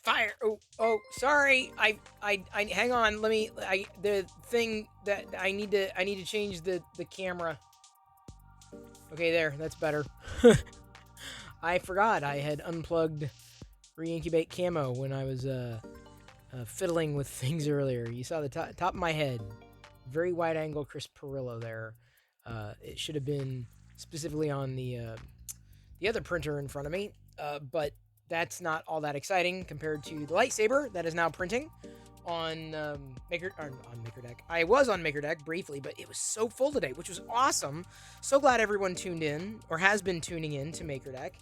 Fire! Oh, sorry. I hang on. Let me. The thing that I need to change the camera. Okay, there. That's better. I forgot I had unplugged re-incubate camo when I was fiddling with things earlier. You saw the top of my head, very wide angle Chris Perillo there. It should have been specifically on the other printer in front of me, but that's not all that exciting compared to the lightsaber that is now printing on MakerDeck. I was on MakerDeck briefly, but it was so full today, which was awesome. So glad everyone tuned in or has been tuning in to MakerDeck.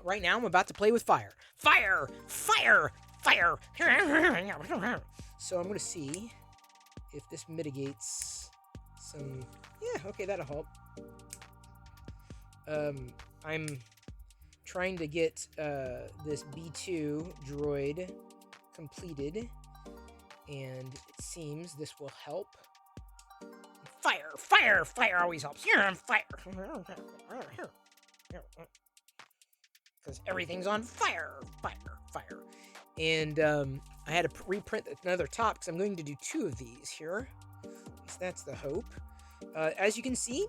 Right now, I'm about to play with fire. Fire! Fire! Fire! So I'm going to see if this mitigates some... Yeah, okay, that'll help. I'm trying to get this B2 droid completed, and it seems this will help. Fire! Fire! Fire always helps. Yeah, fire! Because everything's on fire! Fire! Fire! And I had to reprint another top because I'm going to do 2 of these here. At least that's the hope. As you can see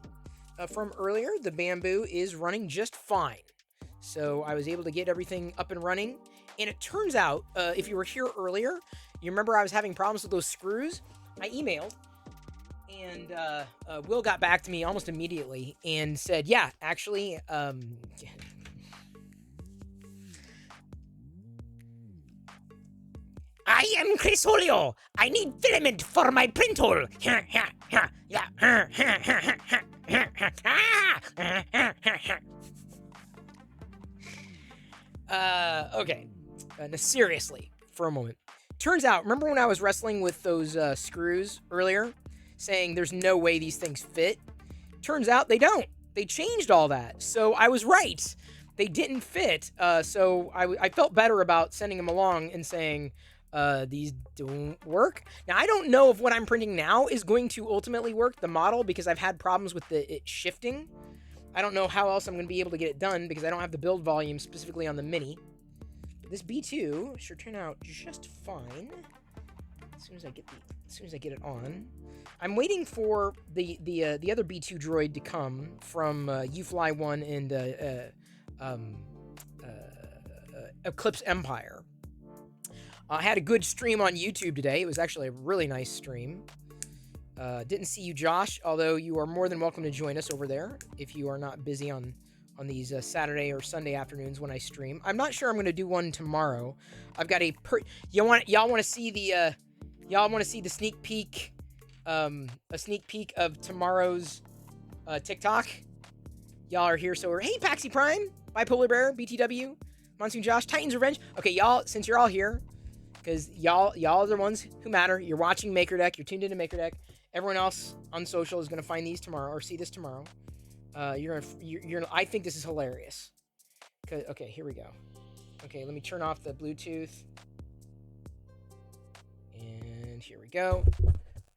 from earlier, the bamboo is running just fine. So I was able to get everything up and running. And it turns out, if you were here earlier, you remember I was having problems with those screws? I emailed, and Will got back to me almost immediately and said, yeah, actually, I am Chris Olio. I need filament for my print hole. Okay. Now seriously, for a moment. Turns out, remember when I was wrestling with those screws earlier, saying there's no way these things fit? Turns out they don't. They changed all that. So I was right. They didn't fit. So I felt better about sending them along and saying, these don't work. Now, I don't know if what I'm printing now is going to ultimately work, the model, because I've had problems with it shifting. I don't know how else I'm going to be able to get it done because I don't have the build volume specifically on the Mini. But this B2 should turn out just fine as soon as I get it on. I'm waiting for the other B2 droid to come from UFly 1 and Eclipse Empire. I had a good stream on YouTube today. It was actually a really nice stream. Didn't see you, Josh, although you are more than welcome to join us over there if you are not busy on these Saturday or Sunday afternoons when I stream. I'm not sure I'm going to do one tomorrow. I've got y'all want to see the sneak peek, a sneak peek of tomorrow's TikTok. Y'all are here, so hey, Paxi Prime, Bipolar Bear, BTW, Monsoon Josh, Titan's Revenge. Okay, y'all, since you're all here, because y'all are the ones who matter. You're watching MakerDeck. You're tuned into MakerDeck. Everyone else on social is gonna find these tomorrow or see this tomorrow. You're I think this is hilarious. Okay, here we go. Okay, let me turn off the Bluetooth. And here we go.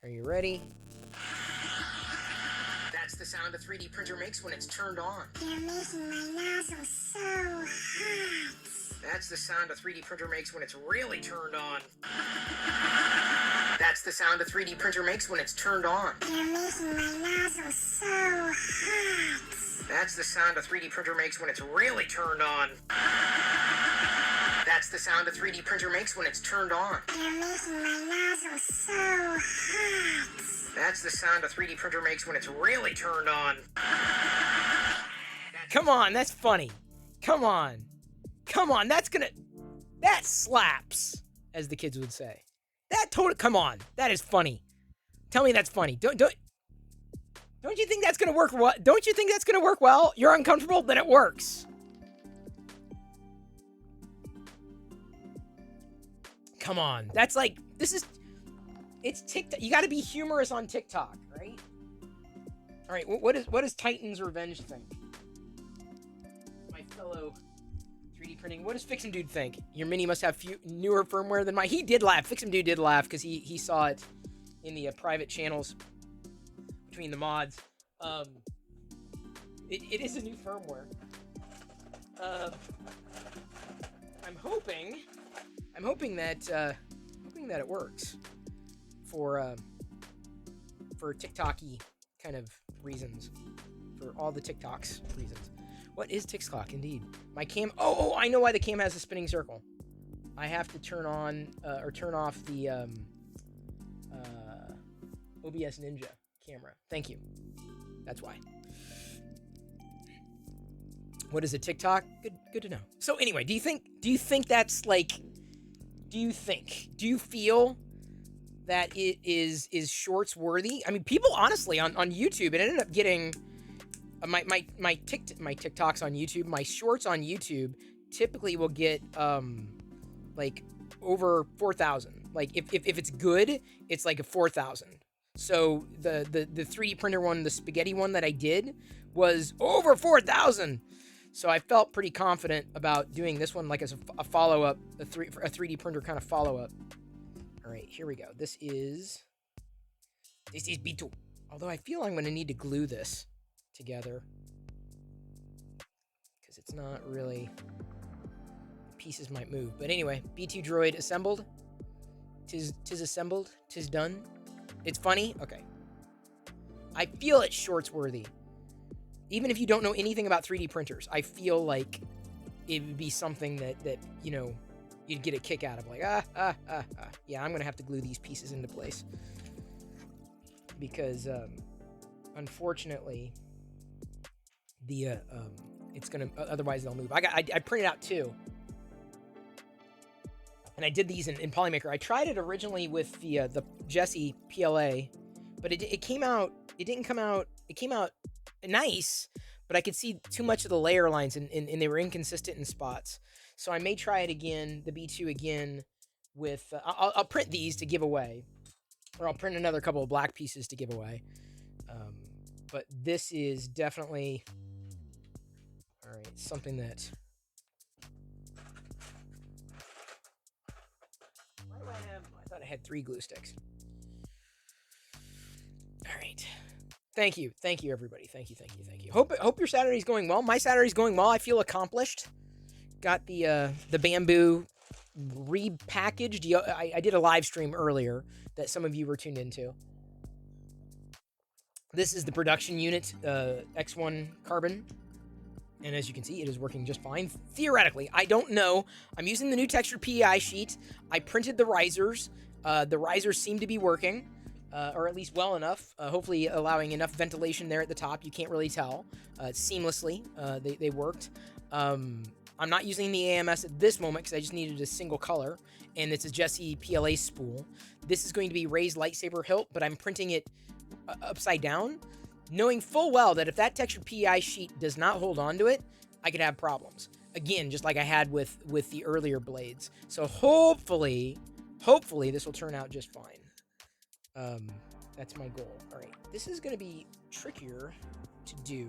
Are you ready? That's the sound a 3D printer makes when it's turned on. You're making my nozzle so hot. That's the sound a 3D printer makes when it's really turned on. That's the sound a 3D printer makes when it's turned on. You're making my nozzle so hot. That's the sound a 3D printer makes when it's really turned on. That's the sound a 3D printer makes when it's turned on. You're making my nozzle so hot. That's the sound a 3D printer makes when it's really turned on. Come on, that's funny. Come on, that slaps, as the kids would say. Come on, that is funny. Tell me that's funny. Don't you think that's gonna work? Don't you think that's gonna work well? You're uncomfortable, then it works. Come on, that's like, it's TikTok. You got to be humorous on TikTok, right? All right, what does Titan's Revenge think? My fellow 3D printing. What does Fixin' Dude think? Your Mini must have newer firmware than mine. He did laugh. Fixin' Dude did laugh because he saw it in the private channels between the mods. It is a new firmware. I'm hoping I'm hoping that it works for TikTok-y kind of reasons, for all the TikToks reasons. What is TikTok? Indeed, my cam. Oh, I know why the cam has a spinning circle. I have to turn on or turn off the OBS Ninja camera. Thank you. That's why. What is a TikTok? Good to know. So anyway, do you think that's like? Do you feel that it is shorts worthy? I mean, people honestly on YouTube, it ended up getting my TikToks on YouTube, my shorts on YouTube typically will get like over 4,000. Like if it's good, it's like a 4,000. So the 3D printer one, the spaghetti one that I did was over 4,000. So I felt pretty confident about doing this one like as a follow-up, a 3D printer kind of follow-up. All right, here we go. This is B2. Although I feel I'm going to need to glue this together because it's not really, pieces might move. But anyway, B2 droid assembled. Tis assembled. Tis done. It's funny. Okay. I feel it's shorts worthy. Even if you don't know anything about 3D printers, I feel like it would be something that you know, you'd get a kick out of. Like, yeah, I'm going to have to glue these pieces into place. Because, unfortunately, it's going to, otherwise they'll move. I printed out two. And I did these in Polymaker. I tried it originally with the Jessie PLA, but it came out, it didn't come out, it came out nice, but I could see too much of the layer lines and they were inconsistent in spots. So I may try it again, the B2 again with, I'll print these to give away, or I'll print another couple of black pieces to give away. But this is definitely, all right, something that, why do I thought I had 3 glue sticks. All right. Thank you, everybody. Thank you. Hope your Saturday's going well. My Saturday's going well. I feel accomplished. Got the bamboo repackaged. I did a live stream earlier that some of you were tuned into. This is the production unit, X1 Carbon, and as you can see, it is working just fine. Theoretically, I don't know. I'm using the new textured PEI sheet. I printed the risers. The risers seem to be working. Or at least well enough, hopefully allowing enough ventilation there at the top. You can't really tell. Seamlessly, they worked. I'm not using the AMS at this moment because I just needed a single color, and it's a Jessie PLA spool. This is going to be raised lightsaber hilt, but I'm printing it upside down, knowing full well that if that textured PEI sheet does not hold on to it, I could have problems. Again, just like I had with the earlier blades. So hopefully this will turn out just fine. That's my goal. All right, this is going to be trickier to do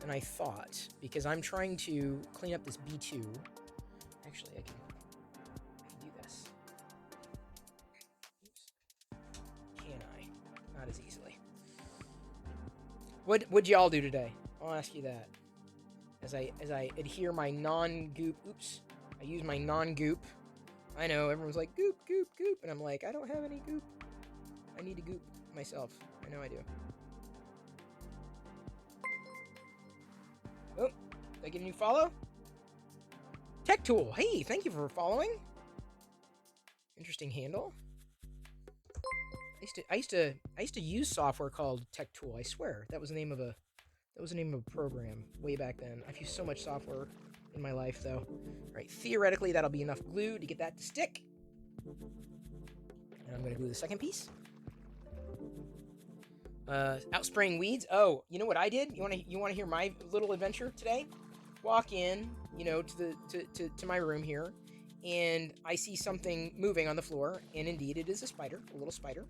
than I thought because I'm trying to clean up this B2. Actually, I can do this. Oops. Can I? Not as easily. What'd y'all do today? I'll ask you that. As I adhere my non-goop. Oops. I use my non-goop. I know everyone's like goop, and I'm like, I don't have any goop. I need to goop myself. I know I do. Oh, did I get a new follow? Tech Tool. Hey, thank you for following. Interesting handle. I used to use software called Tech Tool. I swear that was the name of a program way back then. I've used so much software in my life, though. All right, theoretically that'll be enough glue to get that to stick. And I'm going to glue the second piece. Outspraying weeds. Oh, you know what I did? You want to hear my little adventure today? Walk in, to my room here, and I see something moving on the floor, and indeed it is a spider, a little spider,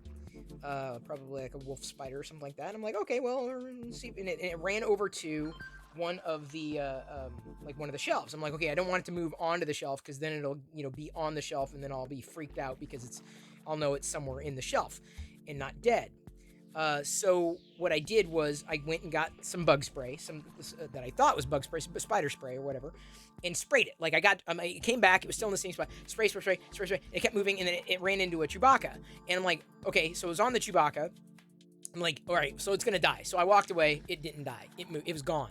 probably like a wolf spider or something like that. I'm like, okay, well, let's see, and it ran over to one of the one of the shelves. I'm like, okay, I don't want it to move onto the shelf because then it'll be on the shelf, and then I'll be freaked out because I'll know it's somewhere in the shelf and not dead. So what I did was I went and got some bug spray, some that I thought was bug spray, spider spray or whatever, and sprayed it. Like I got, it came back, it was still in the same spot. Spray, spray, spray, spray, spray. It kept moving, and then it ran into a Chewbacca. And I'm like, okay, so it was on the Chewbacca. I'm like, all right, so it's gonna die. So I walked away. It didn't die. It moved. It was gone.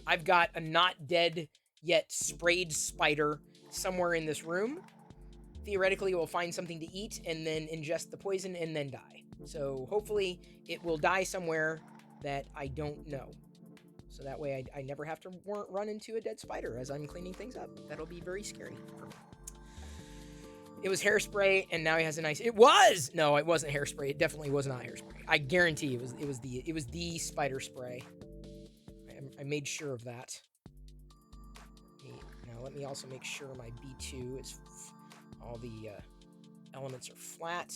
I've got a not dead yet sprayed spider somewhere in this room. Theoretically, it will find something to eat and then ingest the poison and then die. So hopefully it will die somewhere that I don't know. So that way I never have to run into a dead spider as I'm cleaning things up. That'll be very scary for me. It was hairspray, and now he has a nice. It was no, it wasn't hairspray. It definitely was not hairspray. I guarantee it was the spider spray. I made sure of that. Now let me also make sure my B2 is all the elements are flat.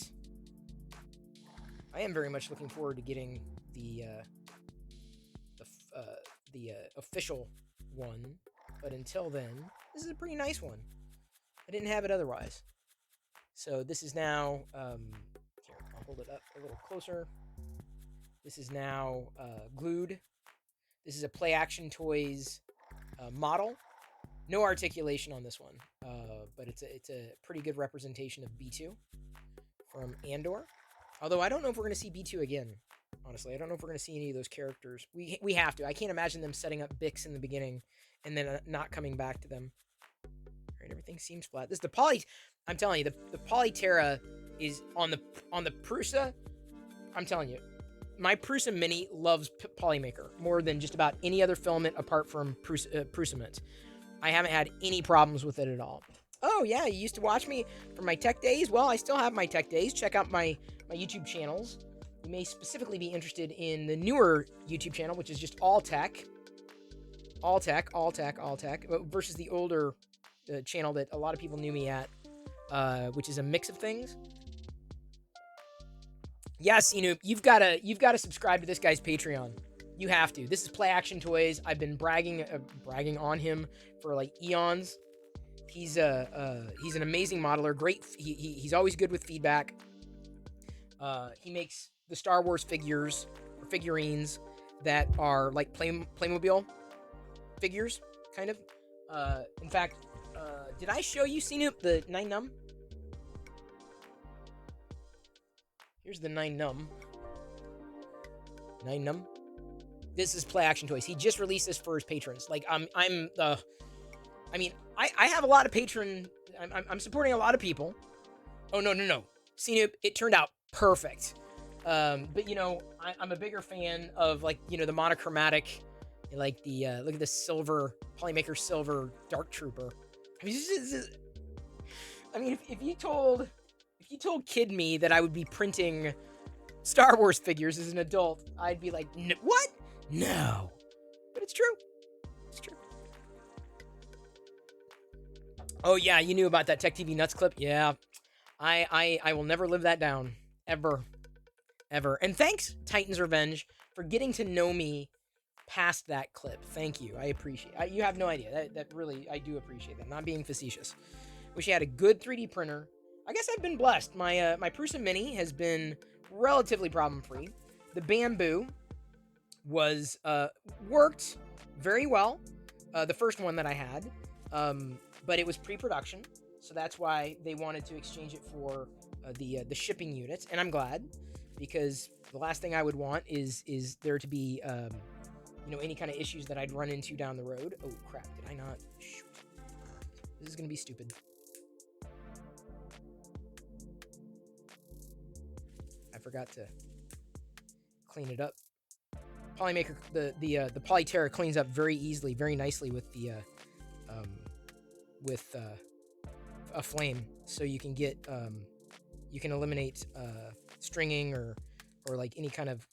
I am very much looking forward to getting the official one, but until then, this is a pretty nice one. I didn't have it otherwise. So this is now, here, I'll hold it up a little closer. This is now glued. This is a Play Action Toys model. No articulation on this one, but it's a pretty good representation of B2 from Andor. Although I don't know if we're going to see B2 again, honestly. I don't know if we're going to see any of those characters. We have to. I can't imagine them setting up Bix in the beginning and then not coming back to them. All right, everything seems flat. This is the Poly... I'm telling you, the Polyterra is on the Prusa. I'm telling you, my Prusa Mini loves Polymaker more than just about any other filament apart from Prusament. I haven't had any problems with it at all. Oh yeah, you used to watch me from my tech days? Well, I still have my tech days. Check out my YouTube channels. You may specifically be interested in the newer YouTube channel, which is just all tech, versus the older channel that a lot of people knew me at, which is a mix of things. Yes, you've got to subscribe to this guy's Patreon. You have to. This is Play Action Toys. I've been bragging on him for like eons. He's an amazing modeler. Great. He's always good with feedback. He makes the Star Wars figurines that are like Playmobil figures, kind of. In fact, did I show you Sinoop the 9 Num? Here's the 9 Num. 9 Num. This is Play Action Toys. He just released this for his patrons. Like I have a lot of I'm supporting a lot of people. Oh no. Sinoop, it turned out perfect. But I'm a bigger fan of the monochromatic, like the look at the silver Polymaker silver Dark Trooper. If you told kid me that I would be printing Star Wars figures as an adult, I'd be like, what? No. But it's true. It's true. Oh yeah, you knew about that Tech TV Nuts clip? Yeah. I will never live that down. Ever. And thanks, Titan's Revenge, for getting to know me past that clip. Thank you. I appreciate it. You have no idea. That really, I do appreciate that. Not being facetious. Wish I had a good 3D printer. I guess I've been blessed. My Prusa Mini has been relatively problem-free. The Bamboo was worked very well. The first one that I had. But it was pre-production, so that's why they wanted to exchange it for the shipping units, and I'm glad, because the last thing I would want is there to be any kind of issues that I'd run into down the road. Oh crap! Did I not? Shoot. This is gonna be stupid. I forgot to clean it up. Polymaker, the Polyterra cleans up very easily, very nicely with the a flame, so you can get you can eliminate stringing or like any kind of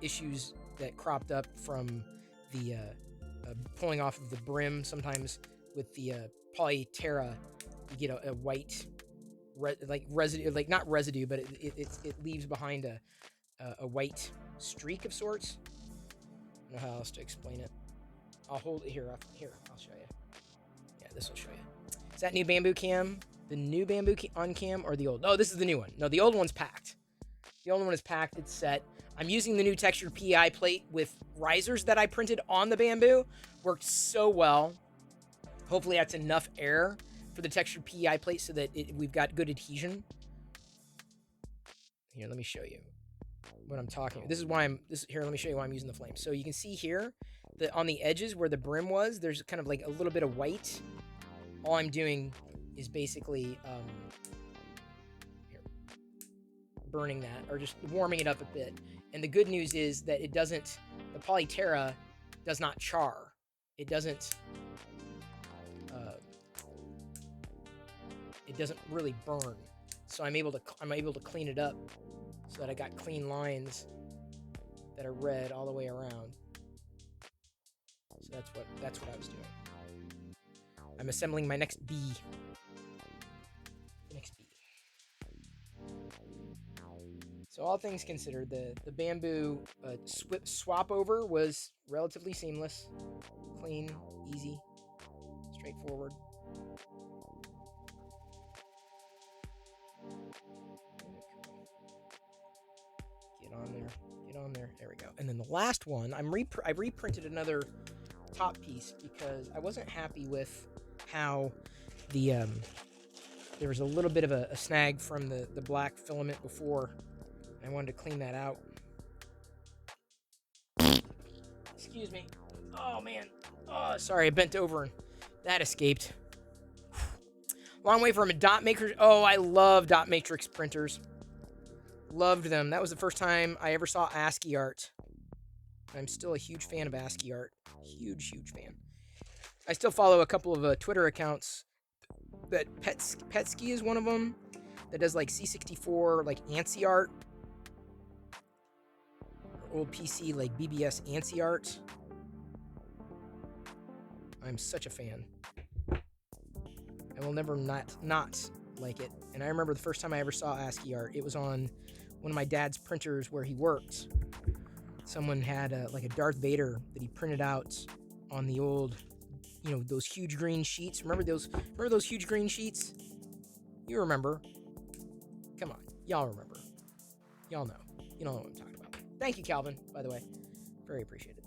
issues that cropped up from the pulling off of the brim. Sometimes with the Polyterra, you get a white residue, like not residue, but it leaves behind a white streak of sorts. I don't know how else to explain it. I'll hold it here. I'll show you. Yeah, this will show you. Is that new Bamboo cam? The new Bamboo on cam or the old? No, this is the new one. No, the old one's packed. The only one is packed. It's set. I'm using the new textured PI plate with risers that I printed on the bamboo. Worked so well. Hopefully that's enough air for the textured PI plate so that we've got good adhesion. Here, let me show you what I'm talking about. This is why here, let me show you why I'm using the flame. So you can see here that on the edges where the brim was, there's kind of like a little bit of white. All I'm doing is basically burning that, or just warming it up a bit. And the good news is that it doesn't, the Polyterra does not char. It doesn't really burn. So I'm able to clean it up so that I got clean lines that are red all the way around. So that's what I was doing. I'm assembling my next bee. So all things considered, the bamboo swap over was relatively seamless, clean, easy, straightforward. Get on there. There we go. And then the last one, I reprinted another top piece because I wasn't happy with how the there was a little bit of a snag from the black filament before. I wanted to clean that out. Excuse me. Oh, man. Oh, sorry. I bent over and that escaped. Long way from a dot maker. Oh, I love dot matrix printers. Loved them. That was the first time I ever saw ASCII art. I'm still a huge fan of ASCII art. Huge fan. I still follow a couple of Twitter accounts. That Petsky is one of them. That does like C64, like ANSI art. Old PC like BBS ANSI art. I'm such a fan. I will never not like it. And I remember the first time I ever saw ASCII art, it was on one of my dad's printers where he worked. Someone had like a Darth Vader that he printed out on the old, those huge green sheets. Remember those huge green sheets? You remember. Come on. Y'all remember. Y'all know. You know what I'm talking about. Thank you, Calvin, by the way. Very appreciated.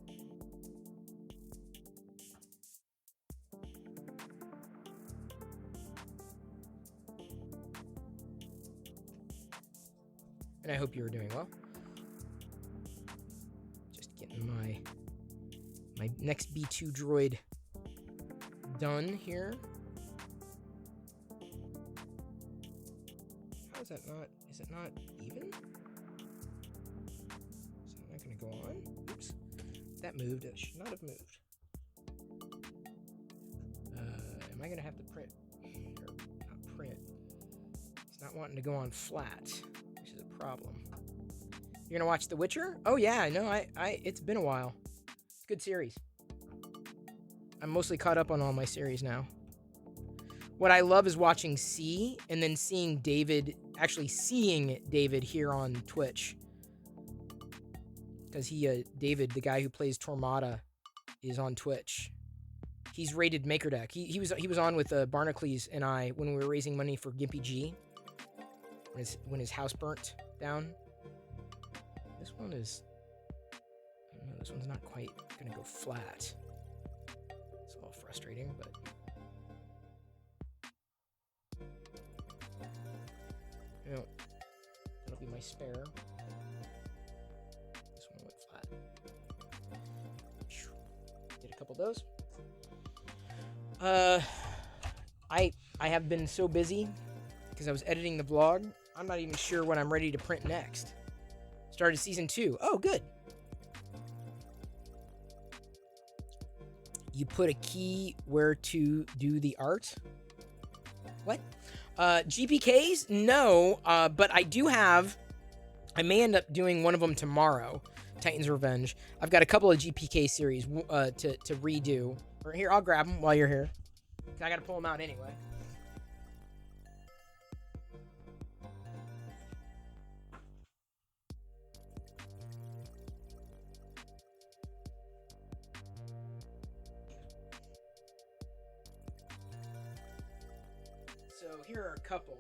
And I hope you are doing well. Just getting my next B2 droid done here. How is that not? Is it not even? Go on. Oops. That moved. It should not have moved. Am I going to have to print? Or not print. It's not wanting to go on flat, which is a problem. You're going to watch The Witcher? Oh, yeah. No, it's been a while. It's a good series. I'm mostly caught up on all my series now. What I love is watching C and then seeing David here on Twitch. Because David, the guy who plays Tormata, is on Twitch. He's rated MakerDeck. He was on with Barnacles and I when we were raising money for Gimpy G. When his house burnt down. This one's not quite gonna go flat. It's a little frustrating, but. That'll be my spare. A couple of those. I have been so busy because I was editing the vlog. I'm not even sure when I'm ready to print next. Started season 2. Oh, good. You put a key where to do the art? What? GPKs? No, but I do have. I may end up doing one of them tomorrow. Titan's Revenge. I've got a couple of GPK series to redo. Here, I'll grab them while you're here. I gotta pull them out anyway. So here are a couple.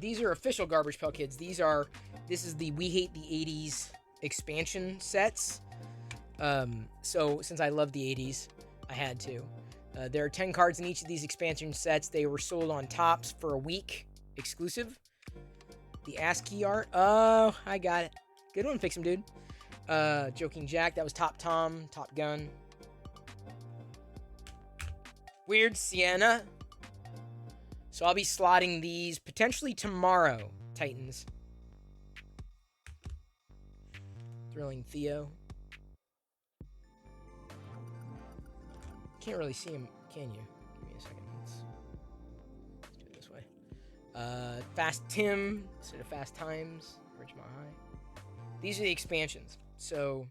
these are official Garbage Pail Kids. This is the We Hate the 80s expansion sets. So since I love the 80s, I had to. There are 10 cards in each of these expansion sets. They were sold on Topps for a week, exclusive. The ASCII art. Oh, I got it. Good one, Fix 'em, dude. Joking Jack. That was Top Tom, Top Gun. Weird Sienna. So I'll be slotting these potentially tomorrow, Titans. Thrilling Theo. Can't really see him, can you? Give me a second. Let's do it this way. Fast Tim instead of Fast Times. Ridgemont High. These are the expansions. So,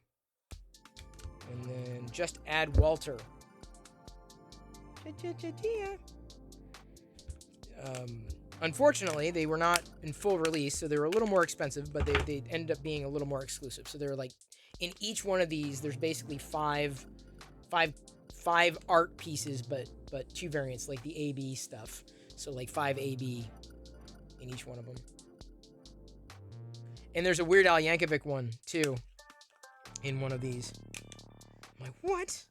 and then just add Walter. Unfortunately, they were not in full release, so they were a little more expensive, but they ended up being a little more exclusive. So they're like, in each one of these, there's basically five art pieces, but 2 variants, like the AB stuff. So like 5 AB in each one of them. And there's a Weird Al Yankovic one too in one of these. I'm like, what?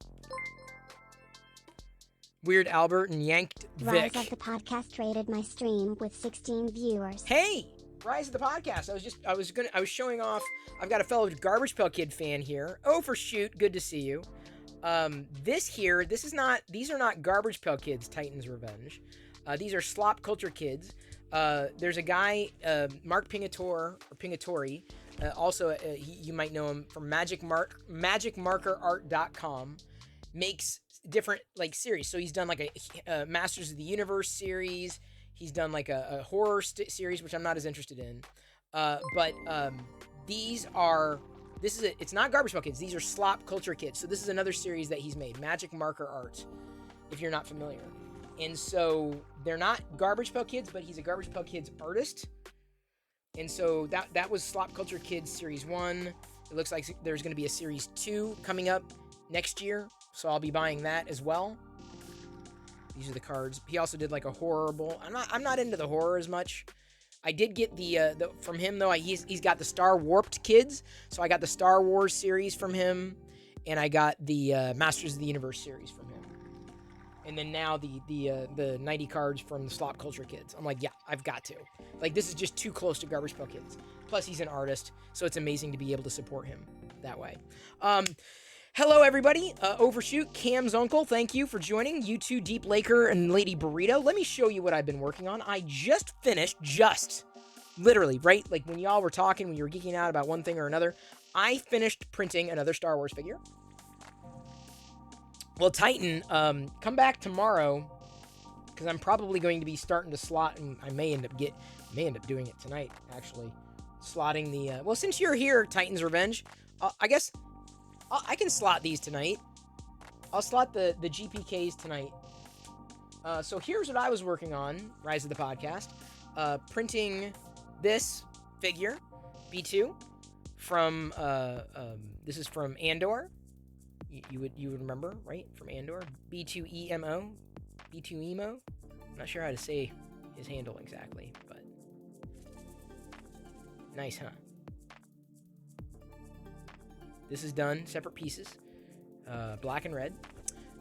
Weird Albert and Yanked Vic. Rise of the podcast rated my stream with 16 viewers. Hey, Rise of the Podcast. I was showing off. I've got a fellow Garbage Pail Kid fan here. Oh, for shoot, good to see you. These are not Garbage Pail Kids, Titans Revenge. These are Slop Culture Kids. There's a guy, Mark Pingatori. Also, you might know him from magicmarkerart.com. Makes different like series. So he's done like a Masters of the Universe series. He's done like a horror series, which I'm not as interested in. But it's not Garbage Pail Kids. These are Slop Culture Kids. So this is another series that he's made, Magic Marker Art, if you're not familiar. And so they're not Garbage Pail Kids, but he's a Garbage Pail Kids artist. And so that was Slop Culture Kids Series 1. It looks like there's going to be a Series 2 coming up next year. So I'll be buying that as well. These are the cards. He also did like a horrible. I'm not into the horror as much. I did get the from him though. He's got the Star Warped Kids. So I got the Star Wars series from him, and I got the Masters of the Universe series from him. And then now the 90 cards from the Slop Culture Kids. I'm like, yeah, I've got to. Like, this is just too close to Garbage Pail Kids. Plus, he's an artist, so it's amazing to be able to support him that way. Hello, everybody. Overshoot, Cam's uncle, thank you for joining. You two, Deep Laker and Lady Burrito. Let me show you what I've been working on. I just finished, literally, right? Like, when y'all were talking, when you were geeking out about one thing or another, I finished printing another Star Wars figure. Well, Titan, come back tomorrow, because I'm probably going to be starting to slot, and I may end up doing it tonight, actually. Slotting the, well, since you're here, Titans Revenge, I guess I can slot these tonight. I'll slot the GPKs tonight. So here's what I was working on, Rise of the Podcast. Printing this figure, B2, from, this is from Andor. You would remember, right? From Andor. B2EMO. B2EMO. I'm not sure how to say his handle exactly, but nice, huh? This is done, separate pieces, black and red.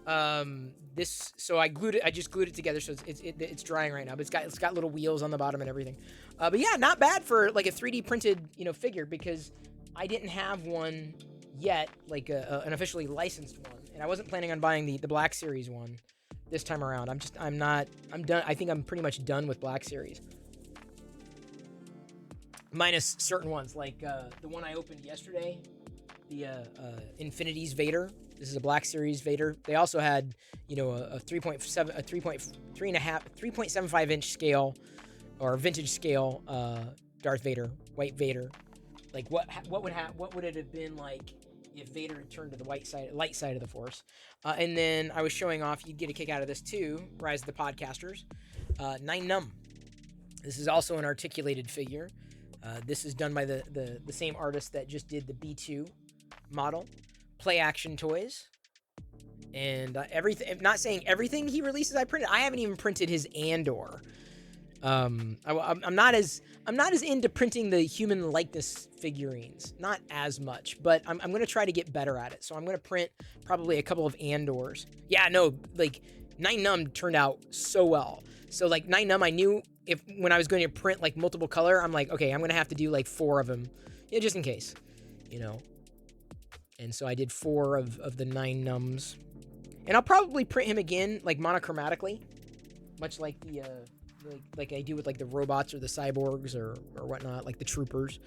So I just glued it together, so it's drying right now. But it's got little wheels on the bottom and everything. But yeah, not bad for like a 3D printed figure, because I didn't have one yet, like an officially licensed one, and I wasn't planning on buying the Black Series one this time around. I'm done. I think I'm pretty much done with Black Series, minus certain ones, like the one I opened yesterday, the Infinity's Vader. This is a Black Series Vader. They also had, a 3.75 inch scale or vintage scale Darth Vader, White Vader. Like what would it have been like if Vader had turned to the light side of the Force? And then I was showing off. You'd get a kick out of this too. Rise of the Podcasters, Nine Numb. This is also an articulated figure. This is done by the same artist that just did the B2 model. Play Action Toys. And everything. I'm not saying everything he releases I printed. I haven't even printed his Andor. I'm not as into printing the human likeness figurines, not as much, but I'm gonna try to get better at it. So I'm gonna print probably a couple of Andors. Yeah, no, like Nine Numb turned out so well. So like Nine Numb, I knew if when I was going to print like multiple color, I'm like, okay, I'm gonna have to do like 4 of them, yeah, just in case, you know. And so I did 4 of the Nine Numbs, and I'll probably print him again like monochromatically, much like the like I do with like the robots or the cyborgs or whatnot, like the troopers.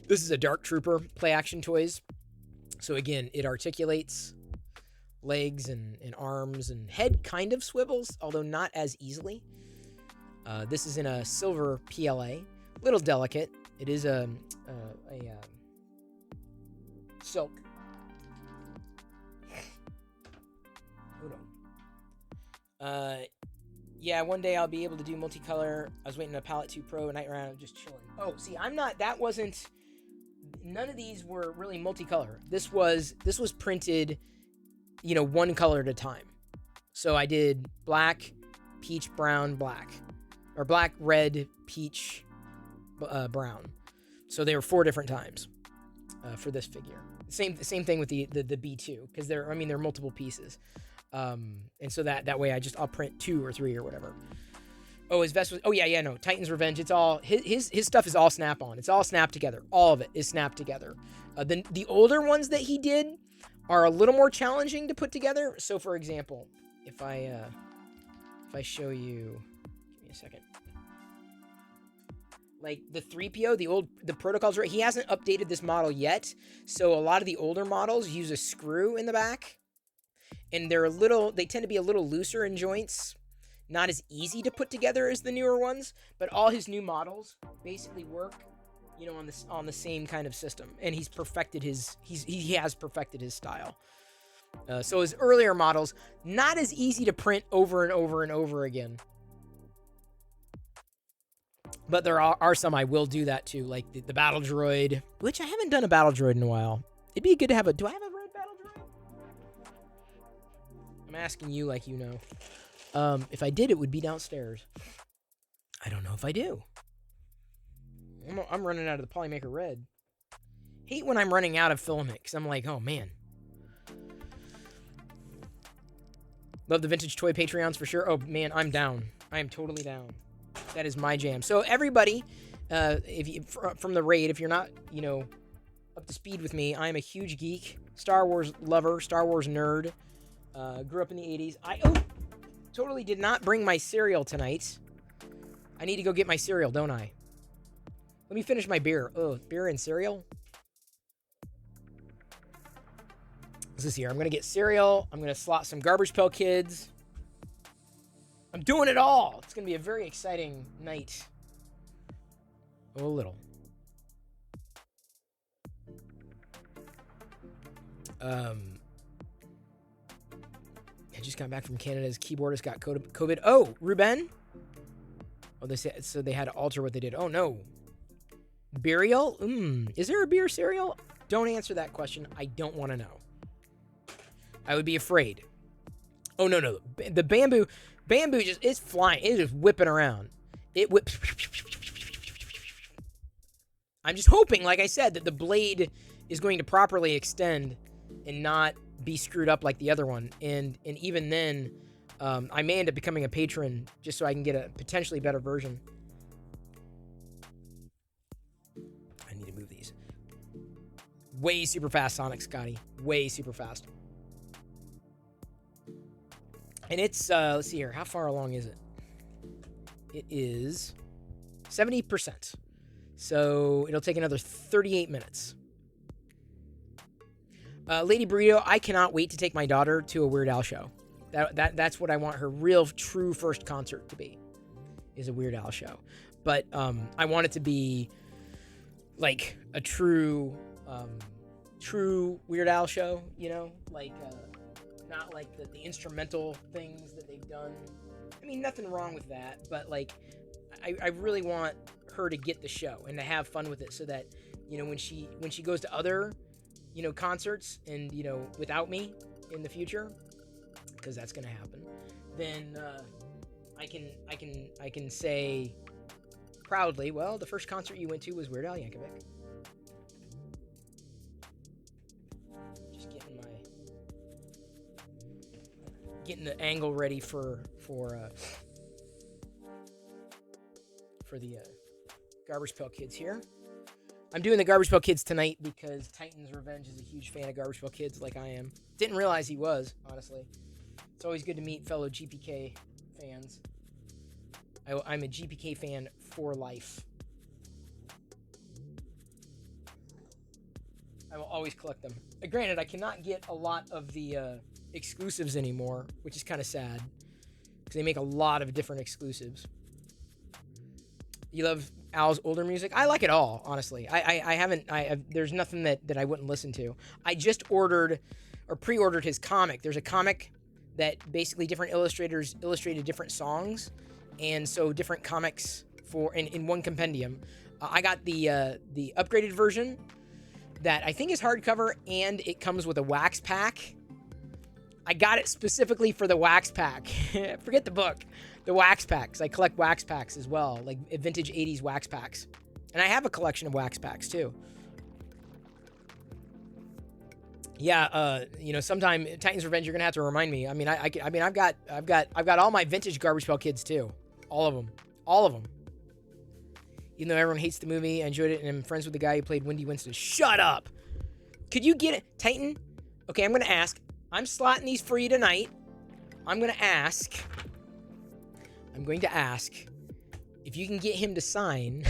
This is a Dark Trooper play action toys. So again, it articulates legs and arms, and head kind of swivels, although not as easily. This is in a silver PLA, little delicate. It is a silk. Hold on. Yeah, one day I'll be able to do multicolor. I was waiting on a Palette 2 Pro, Night Round, just chilling. Oh, see, I'm not, that wasn't, none of these were really multicolor. This was printed, you know, one color at a time. So I did black, peach, brown, black. Or black, red, peach, brown. So they were 4 different times for this figure. Same thing with the B2, because they're multiple pieces. And so that way I'll print 2 or 3 or whatever. Oh, his vest was, oh yeah, no, Titan's Revenge. It's all, his stuff is all snap-on. It's all snapped together. All of it is snapped together. The older ones that he did are a little more challenging to put together. So for example, if I show you, give me a second. Like the 3PO, the protocols, right? He hasn't updated this model yet. So a lot of the older models use a screw in the back. And they tend to be a little looser in joints. Not as easy to put together as the newer ones, but all his new models basically work, you know, on the same kind of system. And he has perfected his style. So his earlier models, not as easy to print over and over and over again. But there are some I will do that too, like the Battle Droid, which I haven't done a Battle Droid in a while. It'd be good to have do I have a red Battle Droid? I'm asking you like you know. If I did, it would be downstairs. I don't know if I do. I'm running out of the Polymaker Red. Hate when I'm running out of filament, because I'm like, oh man. Love the vintage toy Patreons for sure. Oh man, I'm down. I am totally down. That is my jam. So everybody, if you from the raid, if you're not, you know, up to speed with me, I am a huge geek, Star Wars lover, Star Wars nerd. Grew up in the 80s. I totally did not bring my cereal tonight. I need to go get my cereal, don't I? Let me finish my beer. Oh, beer and cereal. What's this here? I'm going to get cereal. I'm going to slot some Garbage Pail Kids. I'm doing it all. It's going to be a very exciting night. Oh, a little. I just got back from Canada. His keyboardist got COVID. Oh, Ruben? Oh, they said so they had to alter what they did. Oh, no. Burial? Is there a beer cereal? Don't answer that question. I don't want to know. I would be afraid. Oh, no. The bamboo just, it's flying. It's just whipping around. It whips. I'm just hoping, like I said, that the blade is going to properly extend and not be screwed up like the other one. And even then, I may end up becoming a patron just so I can get a potentially better version. I need to move these. Way super fast, Sonic Scotty. Way super fast. And it's, let's see here. How far along is it? It is 70%. So it'll take another 38 minutes. Lady Burrito, I cannot wait to take my daughter to a Weird Al show. That's what I want her real, true first concert to be, is a Weird Al show. But I want it to be like a true Weird Al show, you know? Like, not like the instrumental things that they've done. I mean, nothing wrong with that, but like, I really want her to get the show and to have fun with it so that, you know, when she goes to other, you know, concerts and, you know, without me in the future, because that's going to happen, then I can say proudly, well, the first concert you went to was Weird Al Yankovic. Just getting the angle ready for the Garbage Pail Kids here. I'm doing the Garbage Pail Kids tonight because Titan's Revenge is a huge fan of Garbage Pail Kids, like I am. Didn't realize he was, honestly. It's always good to meet fellow GPK fans. I'm a GPK fan for life. I will always collect them. Granted, I cannot get a lot of the exclusives anymore, which is kind of sad because they make a lot of different exclusives. You love Al's older music? I like it all, honestly. There's nothing that I wouldn't listen to. I just ordered or pre-ordered his comic. There's a comic that basically different illustrators illustrated different songs, and so different comics in one compendium. I got the upgraded version that I think is hardcover, and it comes with a wax pack. I got it specifically for the wax pack. Forget the book. The wax packs. I collect wax packs as well, like vintage 80s wax packs. And I have a collection of wax packs too. Yeah, sometime Titan's Revenge, you're gonna have to remind me. I mean, I've got all my vintage Garbage Pail Kids too, all of them. Even though everyone hates the movie, I enjoyed it, and I'm friends with the guy who played Wendy Winston. Shut up! Could you get it, Titan? Okay, I'm gonna ask. I'm slotting these for you tonight. I'm going to ask if you can get him to sign.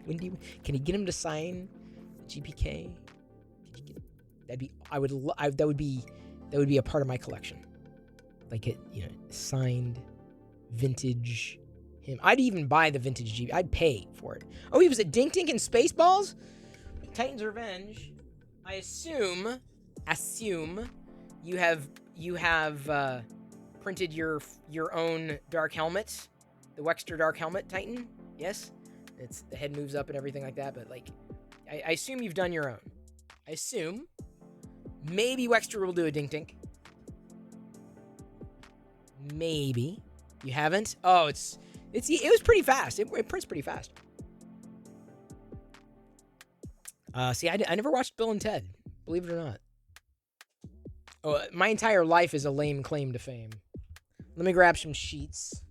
Can you get him to sign GPK? That would be a part of my collection. Like it, signed vintage him. I'd even buy the vintage GP. I'd pay for it. Oh, he was at Dink Dink and Spaceballs? Titan's Revenge. I assume you have printed your own dark helmet, the Wexter dark helmet, Titan. Yes, the head moves up and everything like that. But like, I assume you've done your own. I assume maybe Wexter will do a Dink Dink. Maybe you haven't. Oh, it was pretty fast. It prints pretty fast. See, I never watched Bill and Ted. Believe it or not. Oh, my entire life is a lame claim to fame. Let me grab some sheets.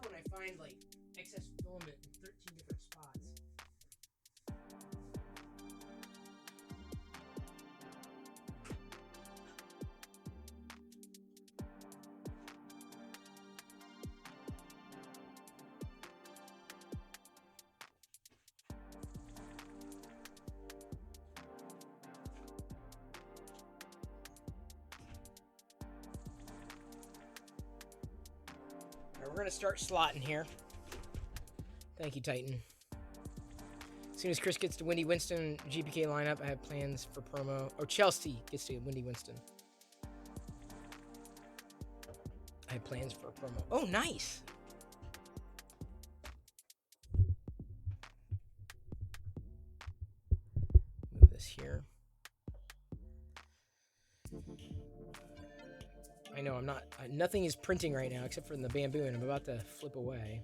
When I find like excess filament in 13 different spots. We're going to start slotting here. Thank you, Titan. As soon as Chris gets to Wendy Winston GPK lineup, I have plans for promo. Or Chelsea gets to Wendy Winston. I have plans for a promo. Oh, nice. Move this here. I know I'm not. Nothing is printing right now except for the bamboo, and I'm about to flip away.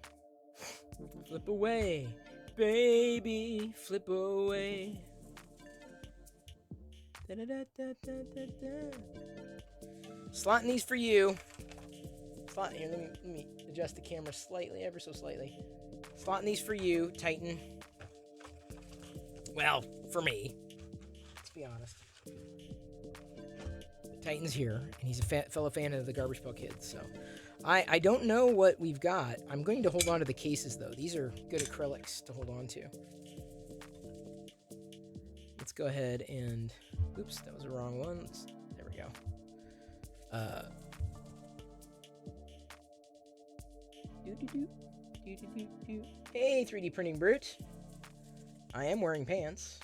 Flip away, baby, flip away. Slotting these for you. Slotting here. Let me adjust the camera slightly, ever so slightly. Slotting these for you, Titan. Well, for me. Let's be honest. Titan's here, and he's a fellow fan of the Garbage Pail Kids, so I don't know what we've got. I'm going to hold on to the cases, though. These are good acrylics to hold on to. let's go ahead and, oops, that was the wrong one. There we go. Hey, 3D printing brute. I am wearing pants.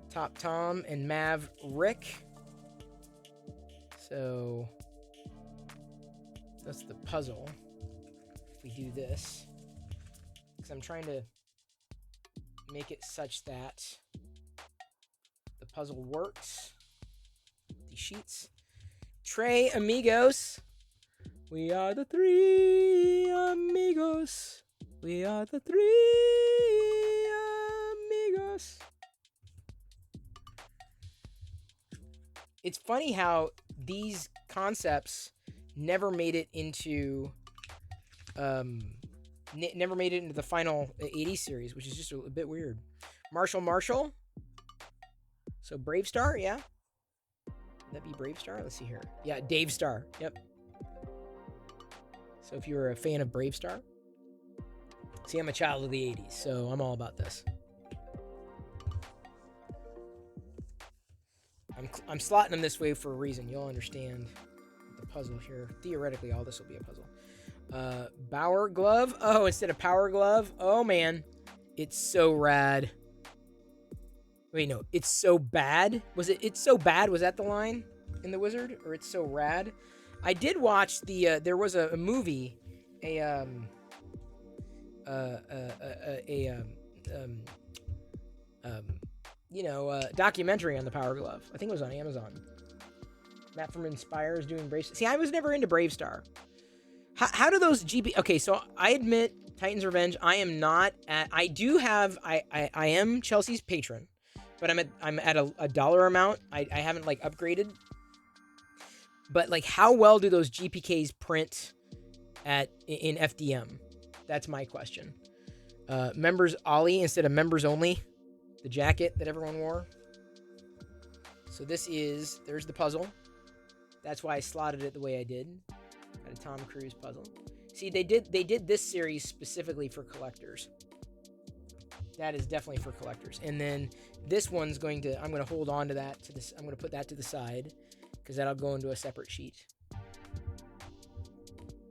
Top Tom and Mav Rick. So that's the puzzle. If we do this, because I'm trying to make it such that the puzzle works. These sheets. Trey amigos. We are the three amigos. We are the three amigos. It's funny how these concepts never made it into never made it into the final 80 series, which is just a bit weird. Marshall. So Brave Star, yeah. Would that be Brave Star? Let's see here. Yeah, Dave Star. Yep. So if you're a fan of Brave Star, see, I'm a child of the 80s, so I'm all about this. I'm slotting them this way for a reason. You'll understand the puzzle here. Theoretically, all this will be a puzzle. Bauer glove. Oh, instead of power glove. Oh, man. It's so rad. Wait, no. It's so bad? It's so bad? Was that the line in The Wizard? Or it's so rad? I did watch there was a movie, documentary on the Power Glove. I think it was on Amazon. Matt from Inspire is doing Brave. See, I was never into Brave Star. How do those GP? Okay, so I admit, Titan's Revenge. I am not at. I do have. I am Chelsea's patron, but I'm at a dollar amount. I haven't like upgraded. But like, how well do those GPKs print in FDM? That's my question. Members Ollie instead of members only. The jacket that everyone wore. So there's the puzzle. That's why I slotted it the way I did. Got a Tom Cruise puzzle. See, they did this series specifically for collectors. That is definitely for collectors. And then this one's I'm going to hold on to that I'm going to put that to the side because that'll go into a separate sheet.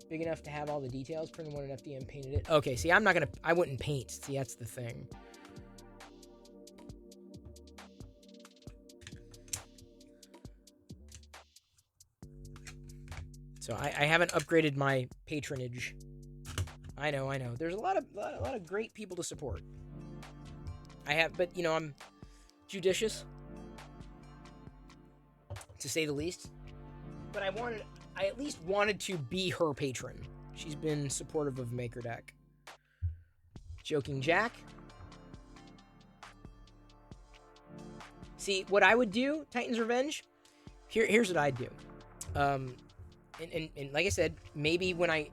Big enough to have all the details. Printed one in FDM, painted it. Okay, see, I wouldn't paint. See, that's the thing. So I haven't upgraded my patronage. I know. There's a lot of great people to support. But I'm judicious, to say the least. But I at least wanted to be her patron. She's been supportive of Maker Deck. Joking Jack. See, what I would do, Titan's Revenge. Here's what I'd do. And like I said, maybe when I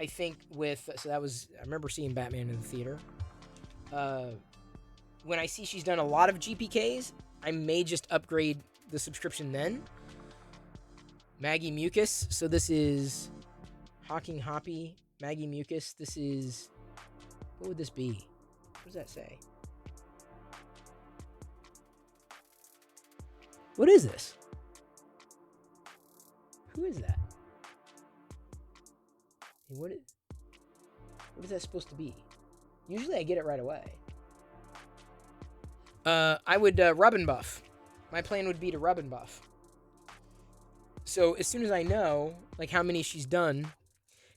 think with, so that was, I remember seeing Batman in the theater. When I see she's done a lot of GPKs, I may just upgrade the subscription then. Maggie Mucus. So this is Hawking Hoppy. Maggie Mucus. This is, what would this be? What does that say? What is this? Who is that? What is that supposed to be? Usually I get it right away. I would rub and buff. My plan would be to rub and buff. So as soon as I know like how many she's done,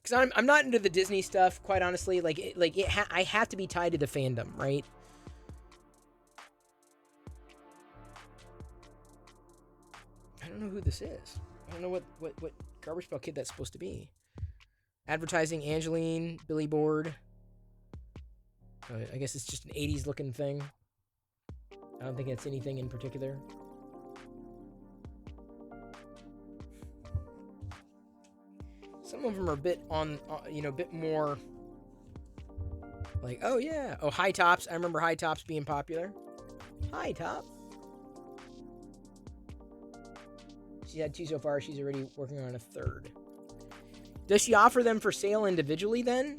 because I'm not into the Disney stuff, quite honestly. I have to be tied to the fandom, right? I don't know who this is. I don't know what Garbage Pail Kid that's supposed to be. Advertising, Angeline, Billy Board. I guess it's just an 80s looking thing. I don't think it's anything in particular. Some of them are a bit a bit more like, oh yeah. Oh, High Tops. I remember High Tops being popular. High Top. She had 2 so far. She's already working on a 3rd. Does she offer them for sale individually then?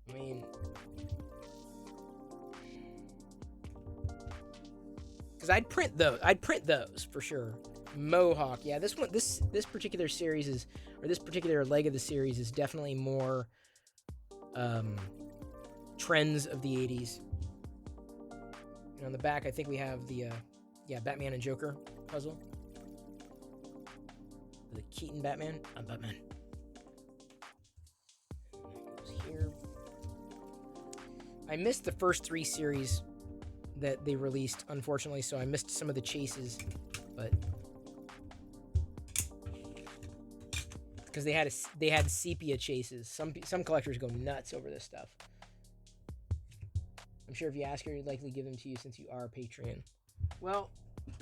I mean, Because I'd print those. I'd print those for sure. Mohawk. Yeah, this one, this particular series is, or this particular leg of the series is definitely more trends of the 80s. And on the back, I think we have the Batman and Joker puzzle. The Keaton Batman. I'm Batman. Goes here. I missed the first 3 series that they released, unfortunately, so I missed some of the chases, but because they had sepia chases. Some collectors go nuts over this stuff. I'm sure if you ask her, you'd likely give them to you since you are a Patreon. Well,